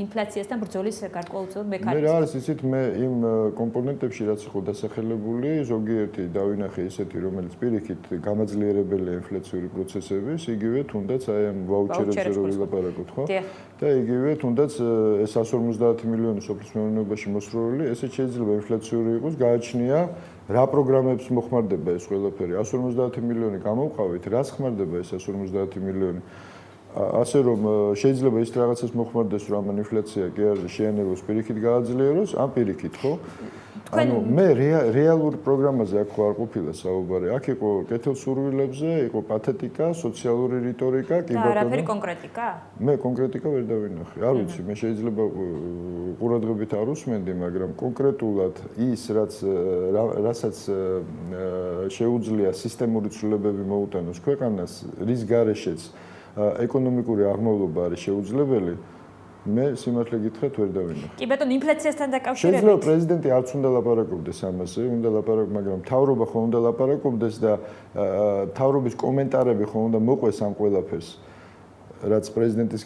S3: ინფლაციასთან ბრძოლის გარკვეულწილად მექანიზმს.
S5: მე რა არის ისეთ მე იმ კომპონენტებში, რაც იყო დასახელებული, ზოგიერთი დავინახე ისეთი, რომელიც პირიქით გამაძლიერებელია ინფლაციური პროცესების, იგივე თუნდაც აი ამ ვაუჩერებზე რო ვილაპარაკოთ, ხო? და იგივე თუნდაც 150 მილიონი სოფლის მეურნეობაში მოსროლილი, ესე შეიძლება ინფლაციური იყოს, გააჩნია რა პროგრამებს მოხმარდება ეს ყველაფერი? 150 მილიონი გამოვყავით, რას ხმარდება ეს 150 მილიონი? ასე რომ შეიძლება ის რაღაცას მოხმარდეს რომ ამ ინფლაცია კი არ შეანებოს პირიქით გააძლიეროს, ამ პირიქით ხო? ანუ მე რეალურ პროგრამაზე აქ არ ყოფილა საუბარი. აქ იყო კეთილსურვილებზე, იყო პათეტიკა, სოციალური რიტორიკა, კი ბატონო.
S3: და არაფერი კონკრეტიკა?
S5: მე კონკრეტიკა ვერ დავინახე. არ ვიცი, მე შეიძლება ყურადღებით არ უსმენდი, მაგრამ კონკრეტულად ის რასაც შეუძლია სისტემური ცვლილებები მოუტანოს ქვეყანას, რის გარეშეც ეკონომიკური აღმავლობა არის შეუძლებელი. მე სიმართლე გითხრათ ვერ დავინახე.
S3: კი ბატონო, ინფლაციასთან დაკავშირებით.
S5: შეიძლება პრეზიდენტი არც უნდა ლაპარაკობდეს ამაზე, უნდა ლაპარაკ, მაგრამ მთავრობა ხო უნდა ლაპარაკობდეს და მთავრობის კომენტარები ხო უნდა მოყვეს ამ ყველაფერს. რაც პრეზიდენტის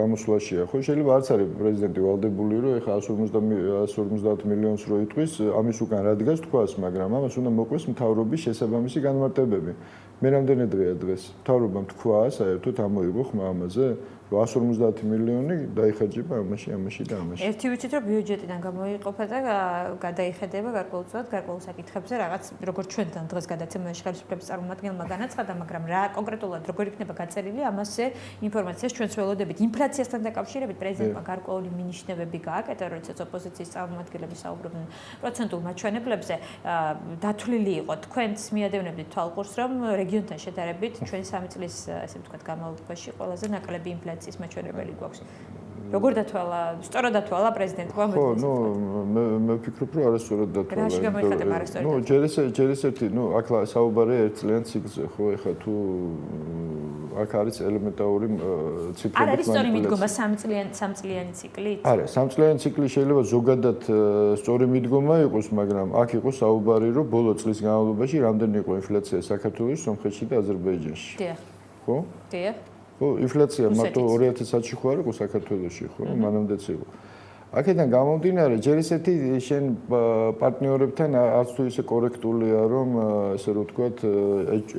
S5: გამოსვლაშია, ხო შეიძლება არც არის პრეზიდენტი ვალდებული, რომ ეხა 150 მილიონს რო იტყვის, ამის უკან რა დგას თქვას, მაგრამ ამას უნდა მოყვეს მთავრობის შესაბამისი განმარტებები. მე რამდენი დღეა დღეს? მთავრობამ თქვა საერთოდ ამოიღო ხმა ამაზე? 150 მილიონი დაიხარჯება ამაში და ამაში.
S3: ერთი ვიცით რომ ბიუჯეტიდან გამოიყოფა და გადაიხედება გარკვეულწილად გარკვეულ საკითხებზე რაღაც როგორც ჩვენთან დღეს გადაცემაში ხელისუფლების წარმომადგენელმა განაცხადა, მაგრამ რა კონკრეტულად როგორ იქნება გაწერილი ამაზე ინფორმაციას ჩვენს ველოდებით. ინფლაციასთან დაკავშირებით პრეზიდენტმა გარკვეული მინიშნებები გააკეთა, როდესაც ოპოზიციის წარმომადგენლები საუბრობდნენ პროცენტულ მაჩვენებლებზე. დათვლილი იყო თქვენც მიადევნებდით თვალყურს, რომ რეგიონთან შედარებით ჩვენ 3 წლის ასე ვთქვათ განმავლობაში ყველაზე ნაკლები ინფლაციის მაჩვენებელი გვაქვს. როგორ დათვალა? სწორად დათვალა პრეზიდენტმა?
S5: ხო, მე ვფიქრობ, რომ არასწორად დათვალა.
S3: რაში გამოიხატება არასწორად?
S5: ჯერ ესეთი, აქ საუბარია ერთწლიან ციკლზე, ხო, ეხლა თუ აქ არის ელემენტარული ციკლები.
S3: არ არის სწორი მიდგომა 3 წლიანი ციკლით?
S5: არა, 3 წლიანი ციკლი შეიძლება ზოგადად სწორი მიდგომა იყოს, მაგრამ აქ იყო საუბარი, რომ ბოლო წლის განმავლობაში რამდენი იყო ინფლაცია საქართველოს, სომხეთში და აზერბაიჯანში.
S3: დიახ.
S5: ხო?
S3: დიახ.
S5: ხო, ინფლაცია მარტო 2010-ში ხო არ იყო საქართველოში, ხო, მანამდეც იყო. აქედან გამომდინარე, ჯერ ისეთი შენ პარტნიორებთან არც თუ ისე კორექტულია, რომ ესე რომ ვთქვათ,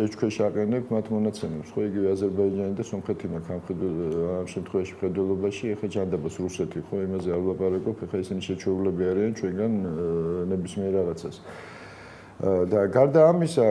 S5: ეჭქვეშ აყენებ მათ მონაცემებს, ხო, იგივე აზერბაიჯანი და სომხეთი მაქვს ამ შემთხვევაში მხედველობაში, ეხლა ჯანდაბას რუსეთი, ხო, იმაზე არ ვლაპარაკობ, ეხლა ისინი შეჩვეულები არიან ჩვენგან ნებისმიერ რაღაცას. და გარდა ამისა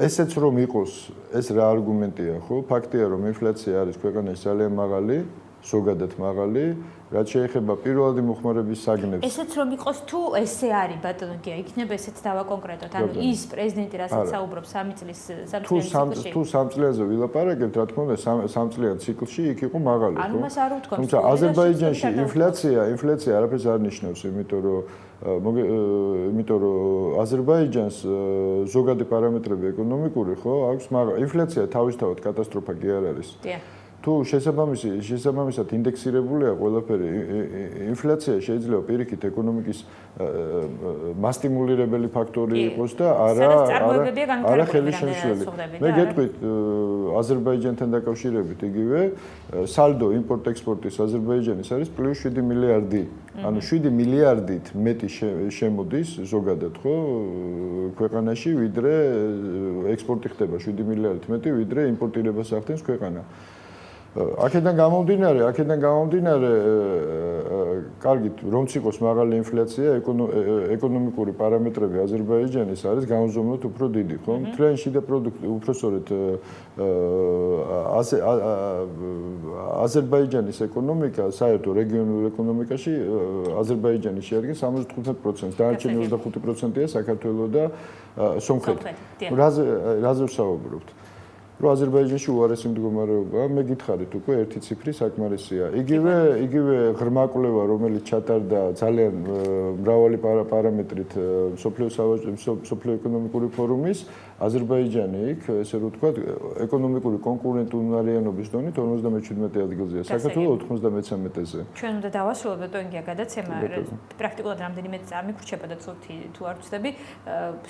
S5: ესეც რომ იყოს, ეს რა არგუმენტია, ხო? ფაქტია, რომ ინფლაცია არის ქვეყანაში ძალიან მაღალი, ზოგადად მაღალი, რაც შეეხება პირველადი მოხმარების საგნებს.
S3: ესეც რომ იყოს თუ ესე არის, ბატონო, კი, იქნება ესეც დავაკონკრეტოთ. ანუ ის პრეზიდენტი, რასაც საუბრობს 3 წლის ციკლში.
S5: თუ 3 წლიანზე ვილაპარაკებთ, რა თქმა უნდა, 3 წლიან ციკლში იქ იყო მაღალი, ხო?
S3: ანუ მას არ უთქვამს.
S5: თუმცა აზერბაიჯანში ინფლაცია არაფერს არ ნიშნავს, იმიტომ რომ აზერბაიჯანს ზოგადი პარამეტრები ეკონომიკური, ხო, აქვს, მაგრამ ინფლაცია თავისთავად კატასტროფა კი არ არის.
S3: დიახ.
S5: თუ შესაბამისად ინდექსირებულია ყველაფერი, ინფლაცია შეიძლება პირიქით ეკონომიკის მასტიმულირებელი ფაქტორი იყოს და არა ხელისშემშლელი. მე გეტყვით აზერბაიჯანთან დაკავშირებით იგივე სალდო იმპორტ-ექსპორტის აზერბაიჯანის არის +7 მილიარდი. ანუ 7 მილიარდით მეტი შემოდის ზოგადად, ხო, ქვეყანაში, ვიდრე ექსპორტი ხდება 7 მილიარდით მეტი, ვიდრე იმპორტირებას ახდენს ქვეყანა. აქედან გამომდინარე, კარგით, რომც იყოს მაღალი ინფლაცია, ეკონომიკური პარამეტრები აზერბაიჯანის არის გამომზომნოთ უფრო დიდი, ხო? მთლიანი შიდა პროდუქტი, უпроსორეთ აზერბაიჯანის ეკონომიკა, საერთო რეგიონულ ეკონომიკაში აზერბაიჯანი შეადგენს 75%, დანარჩენი 25%-ია საქართველო და სომხეთი. რაზე ვსაუბრობთ? რომ აზერბაიჯანში უარესი მდგომარეობაა, მე გითხარით უკვე ერთი ციფრი საკმარისია. იგივე ღრმა კვლევა, რომელიც ჩატარდა ძალიან მრავალი პარამეტრით სოფლიო ეკონომიკური ფორუმის, აზერბაიჯანი იქ, ესე რომ ვთქვათ, ეკონომიკური კონკურენტუნარიანობის დონით 57 ადგილზეა, საქართველო 93-ზე.
S3: ჩვენ უნდა დავასრულოთ ბატონია გადაცემა, პრაქტიკულად რამდენიმე წამიკვრჩება და თუ არ ვცდები,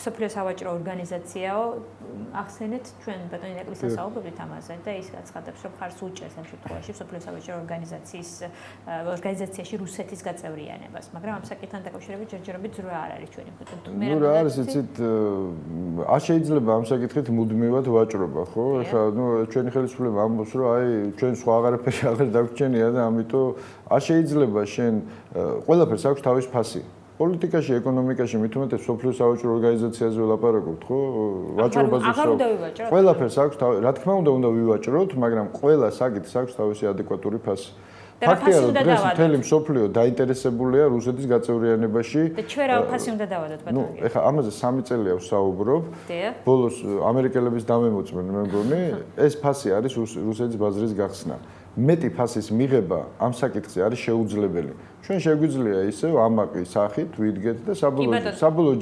S3: სოფლიო სავაჭრო ორგანიზაციაო ახსენეთ ჩვენ ბატონი ნაკლისთან საუბრობთ ამაზე და ის გაცხადებს, რომ ხარს უჭერს ამ შემთხვევაში სოფლიო სავაჭრო ორგანიზაციაში რუსეთის გაწევრიანებას, მაგრამ ამ საკითხთან დაკავშირებით ჯერჯერობით ზრუნვა არ არის ჩვენი ფუტკრით.
S5: რა არის იცით, არ შეიძლება ამ საკითხით მუდმივად ვაჭრობა, ხო? ეხლა ჩვენი ხელისუფლება ამბობს, რომ ჩვენ სხვა აღარაფერი აღარ დაგვჩენია და ამიტომ არ შეიძლება შენ ყველაფერს აქვს თავის ფასი. პოლიტიკაში, ეკონომიკაში, მით უმეტეს სოფლიო სავაჭრო ორგანიზაციაზე ვლაპარაკობთ, ხო? ვაჭრობაზე ვსაუბრობთ. ყველაფერს აქვს, რა თქმა უნდა ვივაჭროთ, მაგრამ ყველა საკითხს აქვს თავისი ადეკვატური ფასი. ფაქტია, რომ დღეს მთელი მსოფლიო დაინტერესებულია რუსეთის გაწევრიანებაში.
S3: და ჩვენ რა ფასი უნდა დავადოთ ბატონო?
S5: ეხლა ამაზე 3 წელია ვსაუბრობ. ბოლოს ამერიკელების დამემოწმენ, მე მგონი, ეს ფასი არის რუსეთის ბაზრის გახსნა. მეტი ფასის მიღება ამ საკითხზე არის შეუძლებელი. ჩვენ შეგვიძლია ისევ ამაყი სახით ვიდგეთ და საბოლოო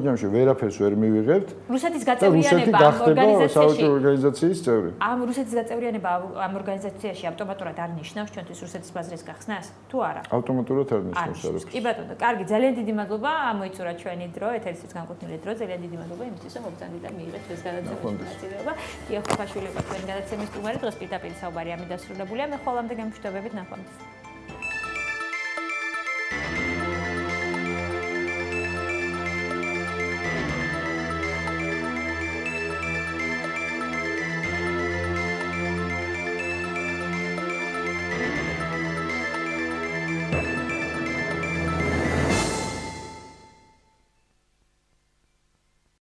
S5: ჯამში ვერაფერს ვერ მივიღებთ.
S3: რუსეთის გაწევრიანება ამ ორგანიზაციაში
S5: ორგანიზაციის წევრი.
S3: ამ რუსეთის გაწევრიანება ამ ორგანიზაციაში ავტომატურად არ ნიშნავს ჩვენთვის რუსეთის ბაზრის გახსნას? თუ არა?
S5: ავტომატურად არ ნიშნავს არაფერს.
S3: კი ბატონო, კარგი, ძალიან დიდი მადლობა, მოიწურა ჩვენი დრო, ეთერისთვის განკუთვნილი დრო, ძალიან დიდი მადლობა იმისთვის, რომ მოგზავნით და მიიღეთ ეს გადაცემის მონაწილეობა. გიო ხოფაშვილი იყო ჩვენი გადაცემის სტუმარი, დღეს პირდაპირ საუბარი ამით დასრულებულია. მე ხოლმე გამშვიდობებით ნახვამდის.